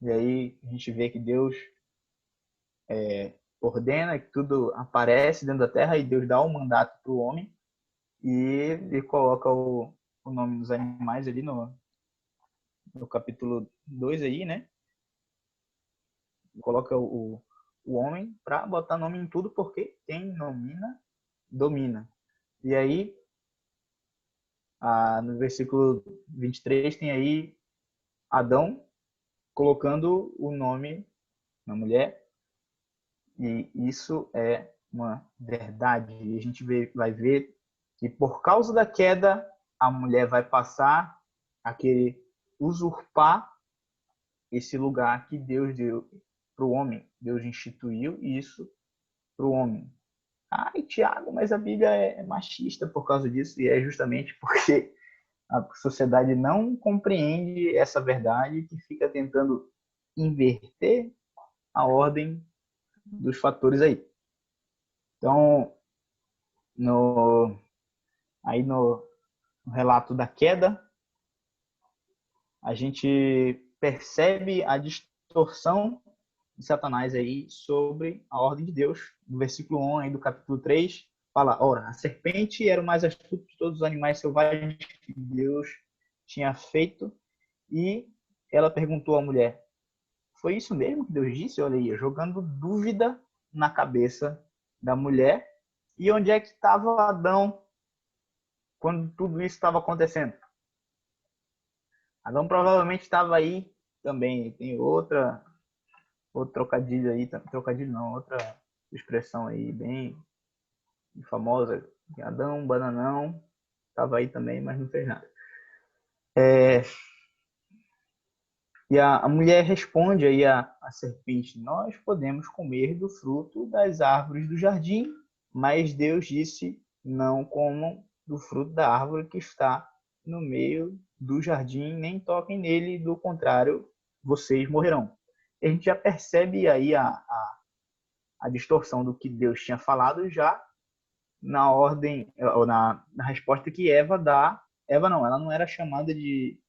E aí a gente vê que Deus ordena que tudo aparece dentro da terra e Deus dá o mandato para o homem e ele coloca o nome dos animais ali no capítulo 2 aí, né? Coloca o homem para botar nome em tudo, porque quem nomina, domina. E aí, no versículo 23, tem aí Adão colocando o nome na mulher, e isso é uma verdade. E a gente vai ver que por causa da queda, a mulher vai passar a querer usurpar esse lugar que Deus deu para o homem. Deus instituiu isso para o homem. Ai, Tiago, mas a Bíblia é machista por causa disso, e é justamente porque a sociedade não compreende essa verdade, que fica tentando inverter a ordem dos fatores aí. Então, aí no relato da queda, a gente percebe a distorção de Satanás aí sobre a ordem de Deus. No versículo 1 aí do capítulo 3, fala, ora, a serpente era o mais astuto de todos os animais selvagens que Deus tinha feito, e ela perguntou à mulher, foi isso mesmo que Deus disse? Olha aí, jogando dúvida na cabeça da mulher. E onde é que estava Adão quando tudo isso estava acontecendo? Adão provavelmente estava aí também. Tem outro trocadilho aí, trocadilho não, outra expressão aí bem famosa. Adão, bananão, estava aí também, mas não fez nada. E a mulher responde aí a serpente: nós podemos comer do fruto das árvores do jardim, mas Deus disse: não comam do fruto da árvore que está no meio do jardim, nem toquem nele, do contrário, vocês morrerão. E a gente já percebe aí a distorção do que Deus tinha falado já na ordem, ou na resposta que Eva dá. Eva não, ela não era chamada de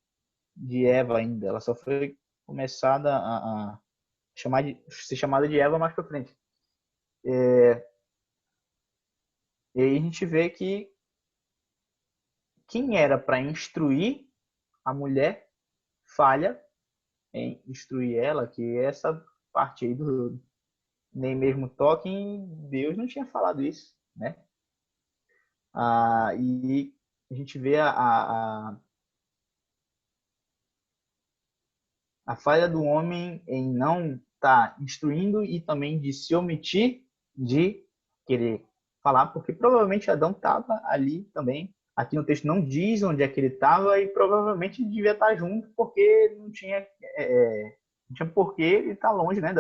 Eva ainda, ela só foi começada a ser chamada de Eva mais para frente. E aí a gente vê que quem era para instruir a mulher falha em instruir ela, que essa parte aí do nem mesmo toquem, Deus não tinha falado isso, né? E a gente vê a falha do homem em não estar instruindo e também de se omitir de querer falar, porque provavelmente Adão estava ali também. Aqui no texto não diz onde é que ele estava e provavelmente devia estar junto, porque não tinha porquê ele estar longe, né,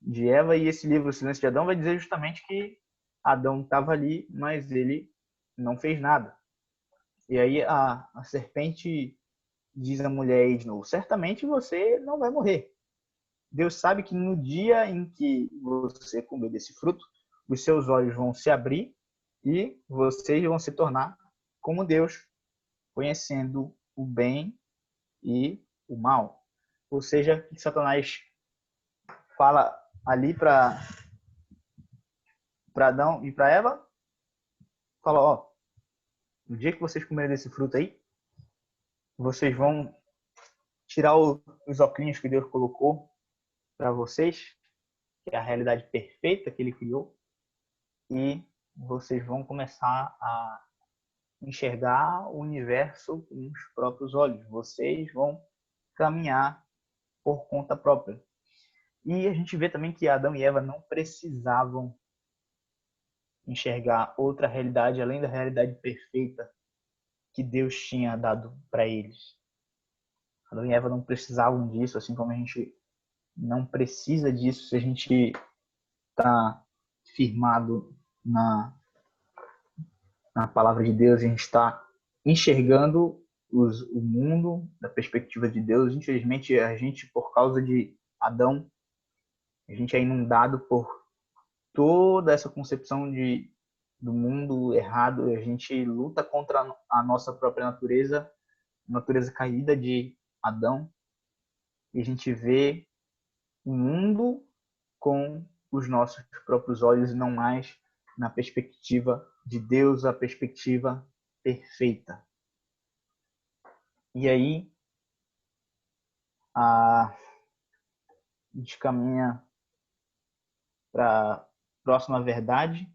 de Eva. E esse livro, O Silêncio de Adão, vai dizer justamente que Adão estava ali, mas ele não fez nada. E aí a serpente diz à mulher aí de novo: certamente você não vai morrer. Deus sabe que no dia em que você comer desse fruto, os seus olhos vão se abrir e vocês vão se tornar como Deus, conhecendo o bem e o mal. Ou seja, que Satanás fala ali para Adão e para Eva, fala: ó, no dia que vocês comerem desse fruto aí, vocês vão tirar os óculos que Deus colocou para vocês, que é a realidade perfeita que ele criou, e vocês vão começar a enxergar o universo com os próprios olhos. Vocês vão caminhar por conta própria. E a gente vê também que Adão e Eva não precisavam enxergar outra realidade além da realidade perfeita que Deus tinha dado para eles. Adão e Eva não precisavam disso, assim como a gente não precisa disso se a gente está firmado na palavra de Deus, a gente está enxergando o mundo da perspectiva de Deus. Infelizmente, a gente, por causa de Adão, a gente é inundado por toda essa concepção do mundo errado. A gente luta contra a nossa própria natureza caída de Adão, e a gente vê o mundo com os nossos próprios olhos e não mais na perspectiva de Deus, a perspectiva perfeita. E aí a gente caminha para a próxima verdade,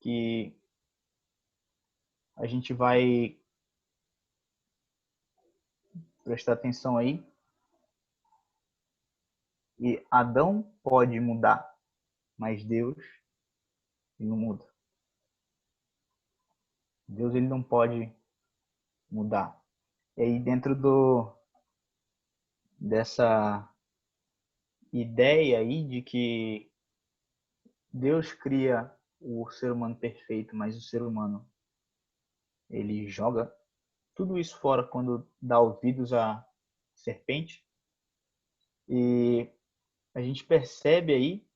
que a gente vai prestar atenção aí. E Adão pode mudar, mas Deus não muda. Deus ele não pode mudar. E aí dentro dessa ideia aí de que Deus cria o ser humano perfeito, mas o ser humano ele joga tudo isso fora quando dá ouvidos à serpente. E a gente percebe aí,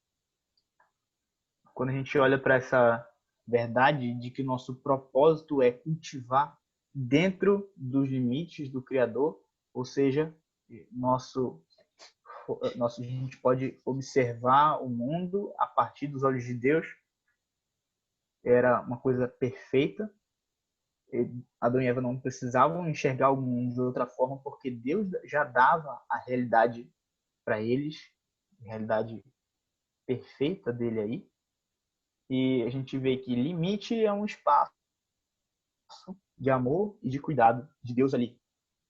quando a gente olha para essa verdade de que nosso propósito é cultivar dentro dos limites do Criador, ou seja, a gente pode observar o mundo a partir dos olhos de Deus. Era uma coisa perfeita. Adão e Eva não precisavam enxergar o mundo de outra forma, porque Deus já dava a realidade para eles, a realidade perfeita dele aí. E a gente vê que limite é um espaço de amor e de cuidado de Deus ali.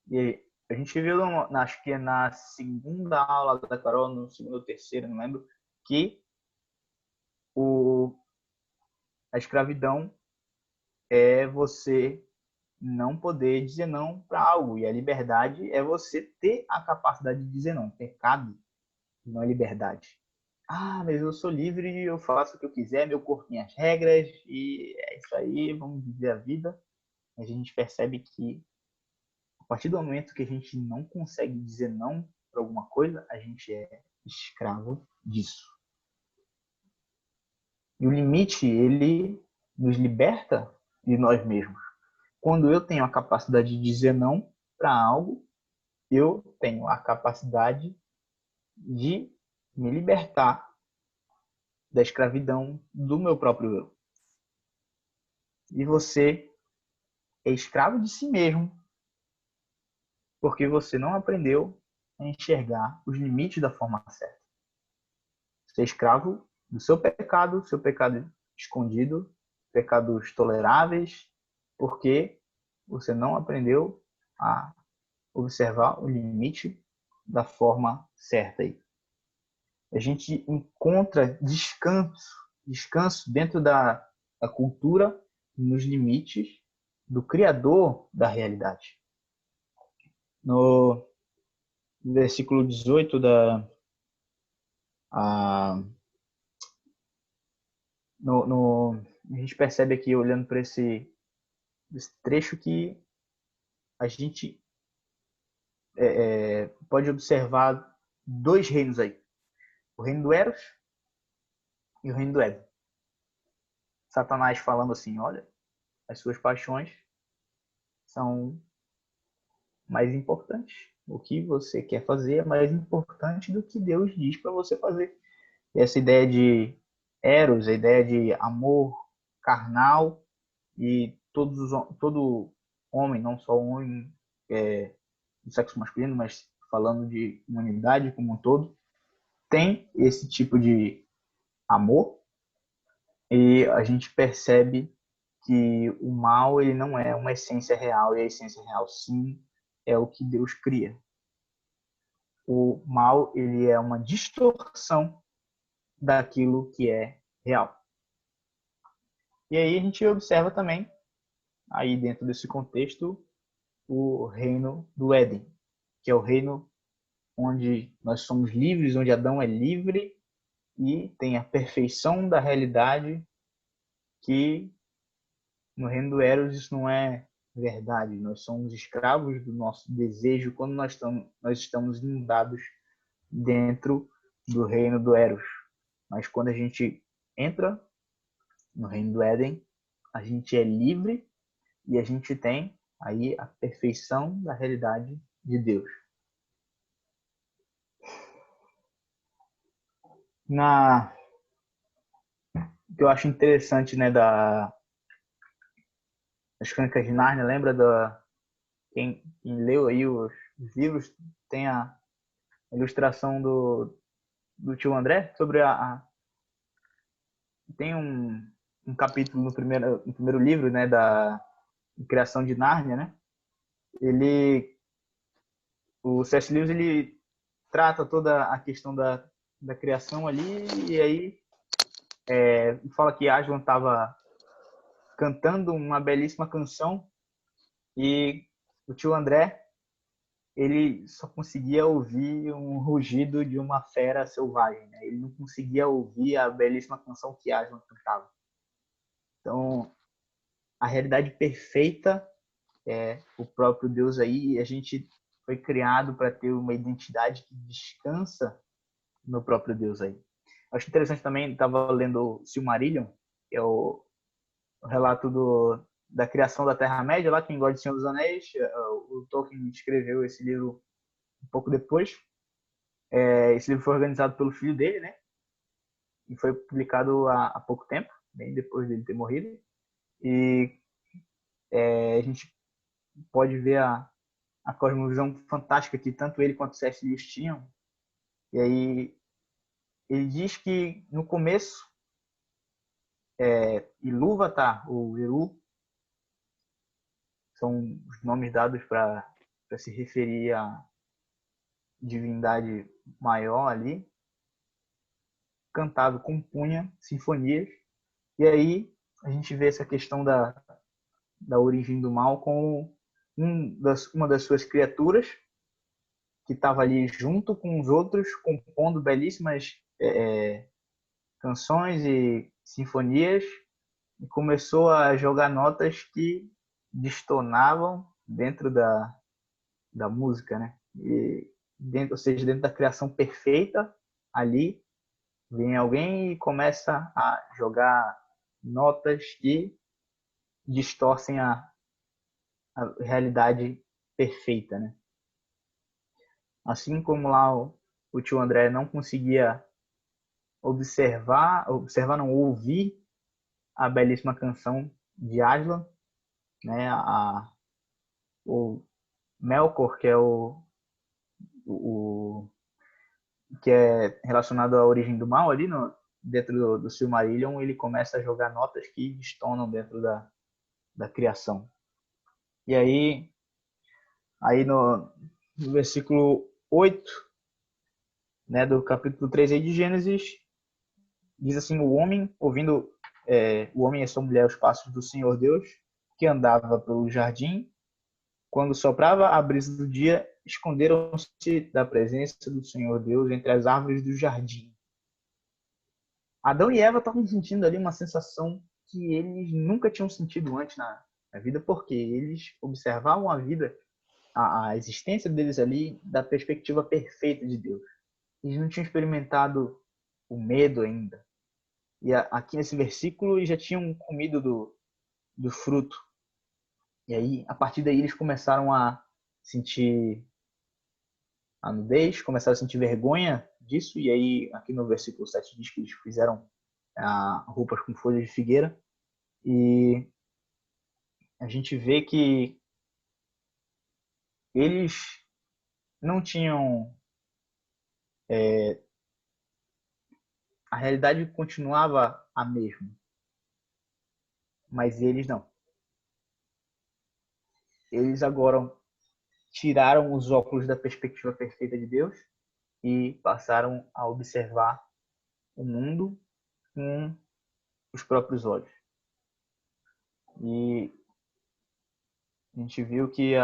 E a gente viu, acho que é na segunda aula da Carol, no segundo ou terceiro, não lembro, que a escravidão é você não poder dizer não para algo. E a liberdade é você ter a capacidade de dizer não. Pecado não é liberdade. Ah, mas eu sou livre, eu faço o que eu quiser, meu corpo, minhas regras, e é isso aí, vamos viver a vida. A gente percebe que a partir do momento que a gente não consegue dizer não para alguma coisa, a gente é escravo disso. E o limite, ele nos liberta de nós mesmos. Quando eu tenho a capacidade de dizer não para algo, eu tenho a capacidade de me libertar da escravidão do meu próprio eu. E você é escravo de si mesmo porque você não aprendeu a enxergar os limites da forma certa. Você é escravo do seu pecado escondido, pecados toleráveis, porque você não aprendeu a observar o limite da forma certa aí. A gente encontra descanso dentro da cultura, nos limites do Criador da realidade. No versículo 18 a gente percebe aqui, olhando para esse trecho, que a gente pode observar dois reinos aí. O reino do Eros e o reino do Éden. Satanás falando assim, olha, as suas paixões são mais importantes. O que você quer fazer é mais importante do que Deus diz para você fazer. E essa ideia de Eros, a ideia de amor carnal, e todo homem, não só homem do sexo masculino, mas falando de humanidade como um todo, tem esse tipo de amor, e a gente percebe que o mal, ele não é uma essência real, e a essência real sim é o que Deus cria. O mal, ele é uma distorção daquilo que é real. E aí a gente observa também, aí dentro desse contexto, o reino do Éden, que é o reino onde nós somos livres, onde Adão é livre e tem a perfeição da realidade, que no reino do Eros isso não é verdade. Nós somos escravos do nosso desejo quando nós estamos inundados dentro do reino do Eros. Mas quando a gente entra no reino do Éden, a gente é livre e a gente tem aí a perfeição da realidade de Deus. O que eu acho interessante, né, das Crônicas de Nárnia, lembra quem leu aí os livros, tem a ilustração do tio André sobre tem um capítulo no primeiro livro, né, da criação de Nárnia, né? O C.S. Lewis, ele trata toda a questão da criação ali, e aí fala que Aslan estava cantando uma belíssima canção e o tio André, ele só conseguia ouvir um rugido de uma fera selvagem, né? Ele não conseguia ouvir a belíssima canção que Aslan cantava. Então, a realidade perfeita é o próprio Deus aí, e a gente foi criado para ter uma identidade que descansa no próprio Deus aí. Acho interessante também, estava lendo Silmarillion, que é o relato da criação da Terra-média, lá quem gosta de Senhor dos Anéis, o Tolkien escreveu esse livro um pouco depois. Esse livro foi organizado pelo filho dele, né? E foi publicado há pouco tempo, bem depois dele ter morrido. E a gente pode ver a cosmovisão fantástica que tanto ele quanto C.S. Lewis tinham. E aí ele diz que no começo Ilúvatar, ou Eru, são os nomes dados para se referir à divindade maior ali, cantado, compunha sinfonias. E aí a gente vê essa questão da origem do mal com uma das suas criaturas, que estava ali junto com os outros, compondo belíssimas canções e sinfonias, e começou a jogar notas que destonavam dentro da música, né? E ou seja, dentro da criação perfeita, ali vem alguém e começa a jogar notas que distorcem a realidade perfeita, né? Assim como lá o tio André não conseguia observar não, ouvir a belíssima canção de Aslan, né? O Melkor, que é o que é relacionado à origem do mal ali dentro do Silmarillion, ele começa a jogar notas que destonam dentro da criação. E aí no versículo 8, né, do capítulo 3 aí de Gênesis, diz assim: o homem e sua mulher os passos do Senhor Deus, que andava pelo jardim, quando soprava a brisa do dia, esconderam-se da presença do Senhor Deus entre as árvores do jardim. Adão e Eva estavam sentindo ali uma sensação que eles nunca tinham sentido antes na vida, porque eles observavam a vida, a existência deles ali da perspectiva perfeita de Deus. Eles não tinham experimentado o medo ainda. E aqui nesse versículo eles já tinham comido do fruto. E aí, a partir daí, eles começaram a sentir a nudez, começaram a sentir vergonha disso. E aí, aqui no versículo 7 diz que eles fizeram roupas com folhas de figueira. E a gente vê que eles não tinham... a realidade continuava a mesma, mas eles não. Eles agora tiraram os óculos da perspectiva perfeita de Deus e passaram a observar o mundo com os próprios olhos. E a gente viu que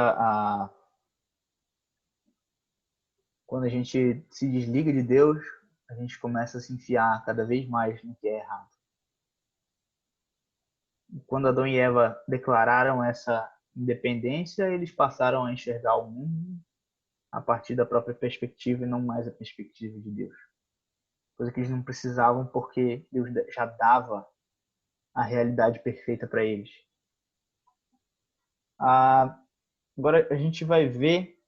quando a gente se desliga de Deus, a gente começa a se enfiar cada vez mais no que é errado. E quando Adão e Eva declararam essa independência, eles passaram a enxergar o mundo a partir da própria perspectiva e não mais a perspectiva de Deus. Coisa que eles não precisavam, porque Deus já dava a realidade perfeita para eles. Agora a gente vai ver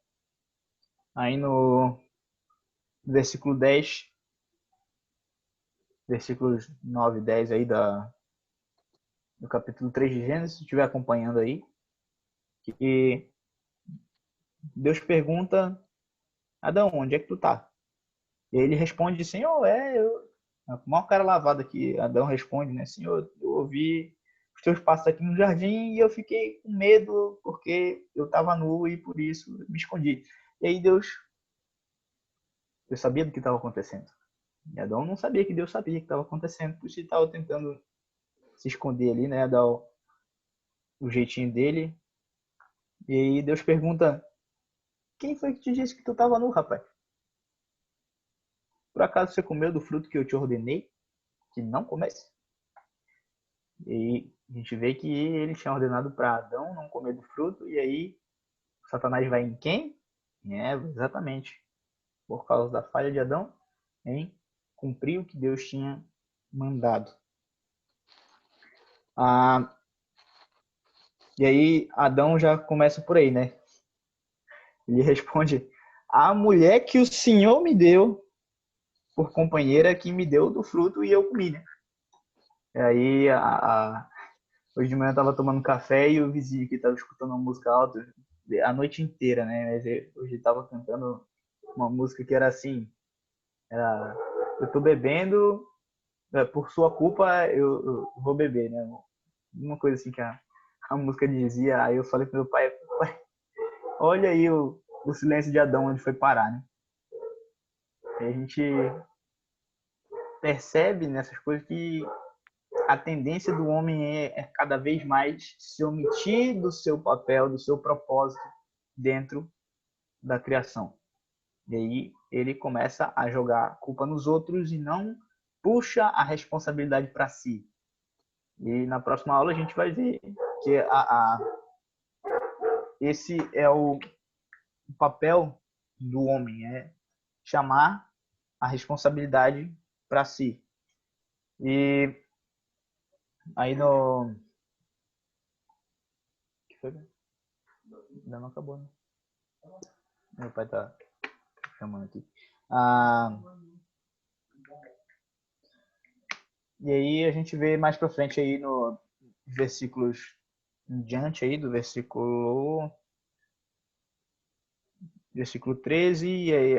aí no versículo 10, versículos 9 e 10 aí do capítulo 3 de Gênesis, se estiver acompanhando aí, que Deus pergunta: Adão, onde é que tu tá? E ele responde: Senhor, o maior cara lavado aqui. Adão responde, né? Senhor, eu ouvi os teus passos aqui no jardim e eu fiquei com medo porque eu estava nu e por isso me escondi. E aí Deus sabia do que estava acontecendo. E Adão não sabia que Deus sabia que estava acontecendo, por isso ele estava tentando se esconder ali, né? Dar o jeitinho dele. E aí Deus pergunta: quem foi que te disse que tu estava nu, rapaz? Por acaso você comeu do fruto que eu te ordenei que não comesse? E a gente vê que ele tinha ordenado para Adão não comer do fruto, e aí Satanás vai em quem? Em Eva, exatamente. Por causa da falha de Adão em cumprir o que Deus tinha mandado. E aí Adão já começa por aí, né? Ele responde: a mulher que o Senhor me deu por companheira que me deu do fruto e eu comi, né? E aí hoje de manhã eu tava tomando café e o vizinho que tava escutando uma música alta a noite inteira, né? Mas hoje ele tava cantando uma música que era assim, eu tô bebendo, por sua culpa eu vou beber, né? Uma coisa assim que a música dizia. Aí eu falei pro meu pai, olha aí o silêncio de Adão onde foi parar, né? E a gente percebe nessas coisas que a tendência do homem é cada vez mais se omitir do seu papel, do seu propósito dentro da criação. E aí ele começa a jogar a culpa nos outros e não puxa a responsabilidade para si. E na próxima aula a gente vai ver que esse é o papel do homem, é chamar a responsabilidade para si. E aí no... Ainda não acabou, né? Meu pai tá chamando aqui. E aí a gente vê mais para frente aí no versículos em diante aí do versículo 13, e aí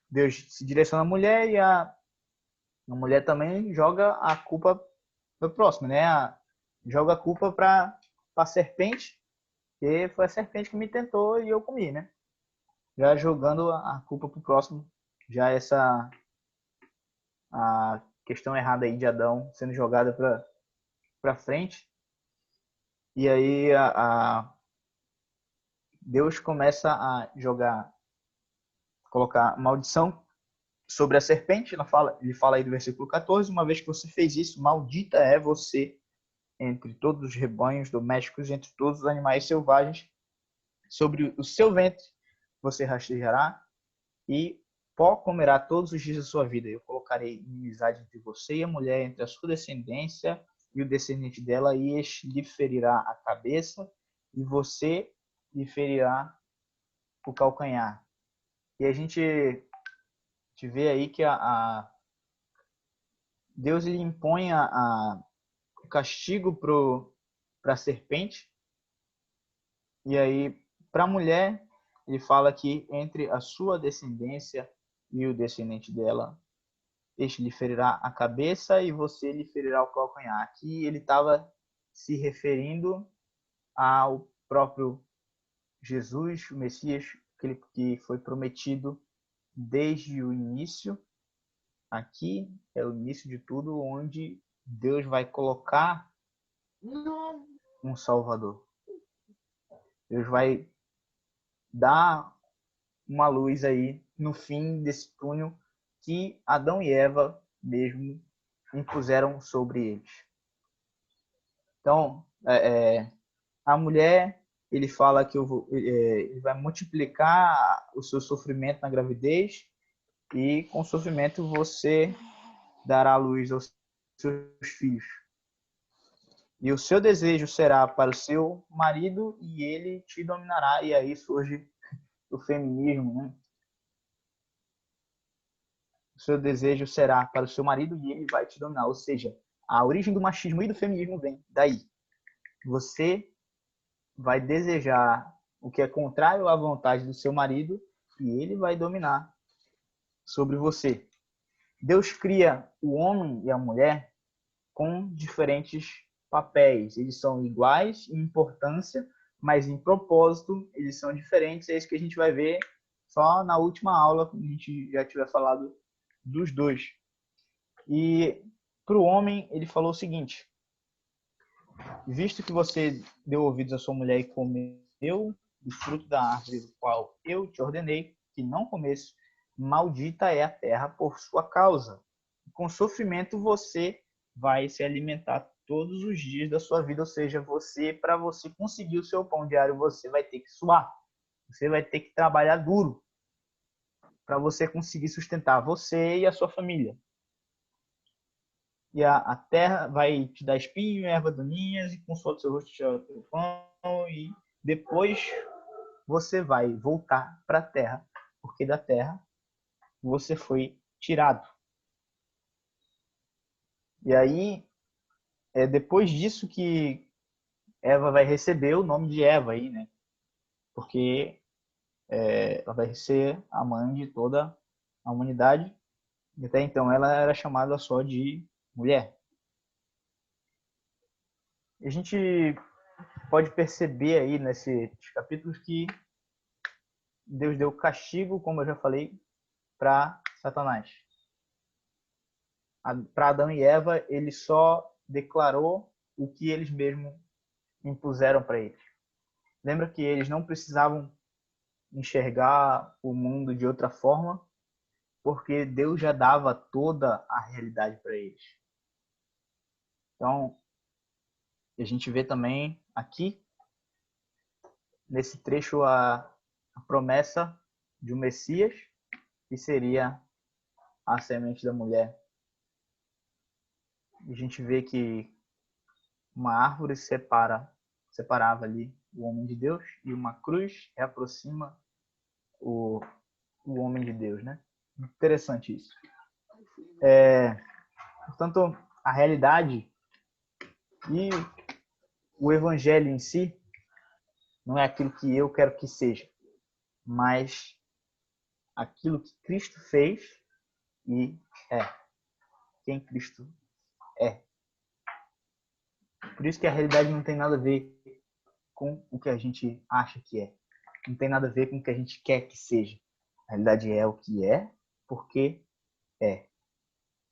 Deus se direciona à mulher e a mulher também joga a culpa pro próximo, né? Joga a culpa para a serpente, que foi a serpente que me tentou e eu comi, né? Já jogando a culpa pro próximo, já a questão errada aí de Adão sendo jogada para frente. E aí Deus começa a colocar maldição sobre a serpente. Ele fala aí do versículo 14, uma vez que você fez isso, maldita é você entre todos os rebanhos domésticos, entre todos os animais selvagens, sobre o seu ventre você rastejará e pó comerá todos os dias da sua vida. Eu colocarei inimizade entre você e a mulher, entre a sua descendência e o descendente dela, e este lhe ferirá a cabeça e você lhe ferirá o calcanhar. E a gente vê aí que Deus ele impõe o castigo para a serpente, e aí para a mulher ele fala que entre a sua descendência e o descendente dela, este lhe ferirá a cabeça e você lhe ferirá o calcanhar. Aqui ele estava se referindo ao próprio Jesus, o Messias, que foi prometido desde o início. Aqui é o início de tudo, onde Deus vai colocar um Salvador. Deus vai dar uma luz aí no fim desse túnel que Adão e Eva mesmo impuseram sobre eles. Então, a mulher, ele fala que ele vai multiplicar o seu sofrimento na gravidez e com sofrimento você dará luz aos seus filhos. E o seu desejo será para o seu marido e ele te dominará. E aí surge o feminismo, né? O seu desejo será para o seu marido e ele vai te dominar. Ou seja, a origem do machismo e do feminismo vem daí. Você vai desejar o que é contrário à vontade do seu marido e ele vai dominar sobre você. Deus cria o homem e a mulher com diferentes papéis. Eles são iguais em importância, mas em propósito eles são diferentes. É isso que a gente vai ver só na última aula, quando a gente já tiver falado dos dois. E para o homem, ele falou o seguinte: visto que você deu ouvidos à sua mulher e comeu do fruto da árvore do qual eu te ordenei que não comesse, maldita é a terra por sua causa. Com sofrimento você vai se alimentar todos os dias da sua vida, ou seja, para você conseguir o seu pão diário, você vai ter que suar. Você vai ter que trabalhar duro para você conseguir sustentar você e a sua família. E a terra vai te dar espinho, erva daninhas, e com o sol do seu rosto te dará o pão, e depois você vai voltar para a terra, porque da terra você foi tirado. E aí, é depois disso que Eva vai receber o nome de Eva aí, né? Porque ela vai ser a mãe de toda a humanidade. E até então ela era chamada só de mulher. E a gente pode perceber aí nesses capítulos que Deus deu castigo, como eu já falei, para Satanás. Para Adão e Eva, eles só declarou o que eles mesmos impuseram para eles. Lembra que eles não precisavam enxergar o mundo de outra forma, porque Deus já dava toda a realidade para eles. Então, a gente vê também aqui, nesse trecho, a promessa de um Messias, que seria a semente da mulher. A gente vê que uma árvore separava ali o homem de Deus, e uma cruz reaproxima o homem de Deus, né? Interessante isso. Portanto, a realidade e o evangelho em si não é aquilo que eu quero que seja, mas aquilo que Cristo fez e é. Quem Cristo é. Por isso que a realidade não tem nada a ver com o que a gente acha que é. Não tem nada a ver com o que a gente quer que seja. A realidade é o que é, porque é.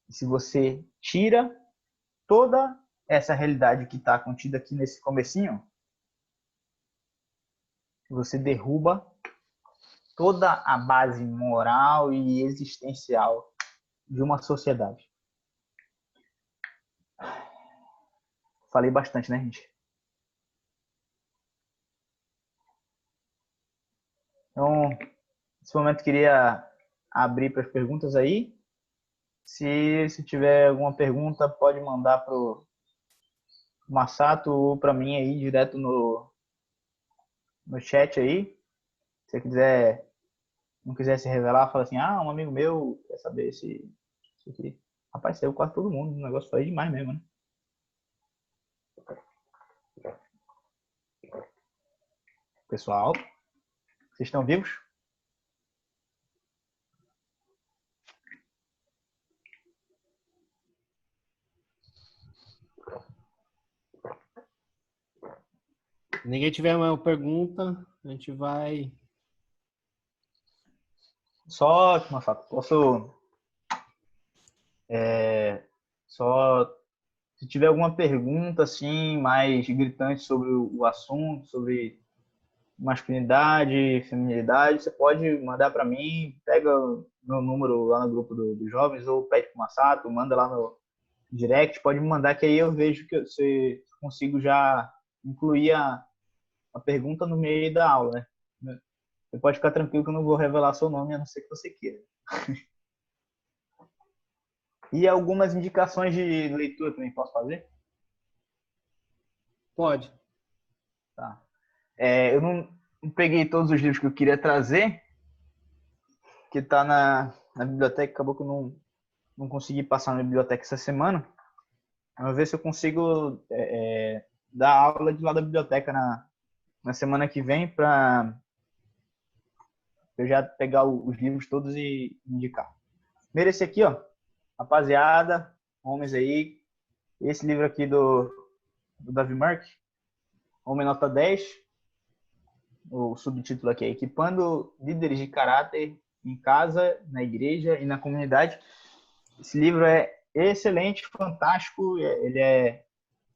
E se você tira toda essa realidade que está contida aqui nesse comecinho, você derruba toda a base moral e existencial de uma sociedade. Falei bastante, né, gente? Então, nesse momento queria abrir para as perguntas aí. Se tiver alguma pergunta, pode mandar pro Massato ou para mim aí, direto no chat aí. Se você não quiser se revelar, fala assim, um amigo meu quer saber se aqui. Rapaz, saiu quase todo mundo, o negócio foi demais mesmo, né? Pessoal, vocês estão vivos? Se ninguém tiver uma pergunta, a gente vai... Só, Massato, posso... Só se tiver alguma pergunta assim mais gritante sobre o assunto, sobre masculinidade, feminilidade, você pode mandar para mim, pega meu número lá no grupo dos jovens ou pede para o Massato, manda lá no direct, pode me mandar que aí eu vejo que você consigo já incluir a pergunta no meio da aula, né? Você pode ficar tranquilo que eu não vou revelar seu nome, a não ser que você queira. E algumas indicações de leitura também posso fazer? Pode. Tá. Eu não peguei todos os livros que eu queria trazer, que tá na biblioteca, acabou que eu não consegui passar na biblioteca essa semana. Vamos ver se eu consigo dar aula de lá da biblioteca na semana que vem para eu já pegar os livros todos e indicar. Primeiro esse aqui, ó, rapaziada, homens aí, esse livro aqui do Davi Mark, Homem Nota 10, o subtítulo aqui é Equipando Líderes de Caráter em Casa, na Igreja e na Comunidade. Esse livro é excelente, fantástico, ele é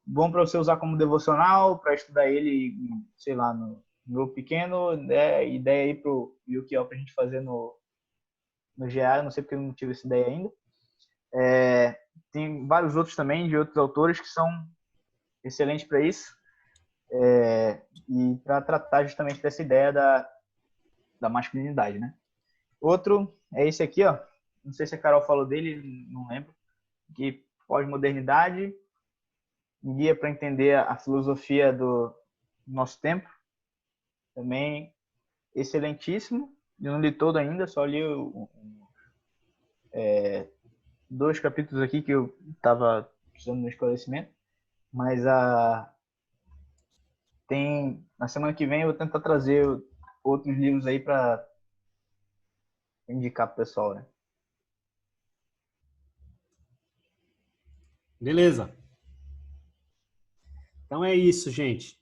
bom para você usar como devocional, para estudar ele, sei lá, no grupo pequeno, né? Ideia aí pro Yukiel para a gente fazer no GA, eu não sei porque eu não tive essa ideia ainda. Tem vários outros também, de outros autores, que são excelentes para isso, e para tratar justamente dessa ideia da masculinidade, né? Outro é esse aqui, ó. Não sei se a Carol falou dele, não lembro. Que pós-modernidade, guia para entender a filosofia do nosso tempo. Também excelentíssimo. Eu não li todo ainda, só li 2 capítulos aqui que eu estava precisando de um esclarecimento. Mas na semana que vem eu vou tentar trazer outros livros aí para indicar para o pessoal, né? Beleza. Então é isso, gente.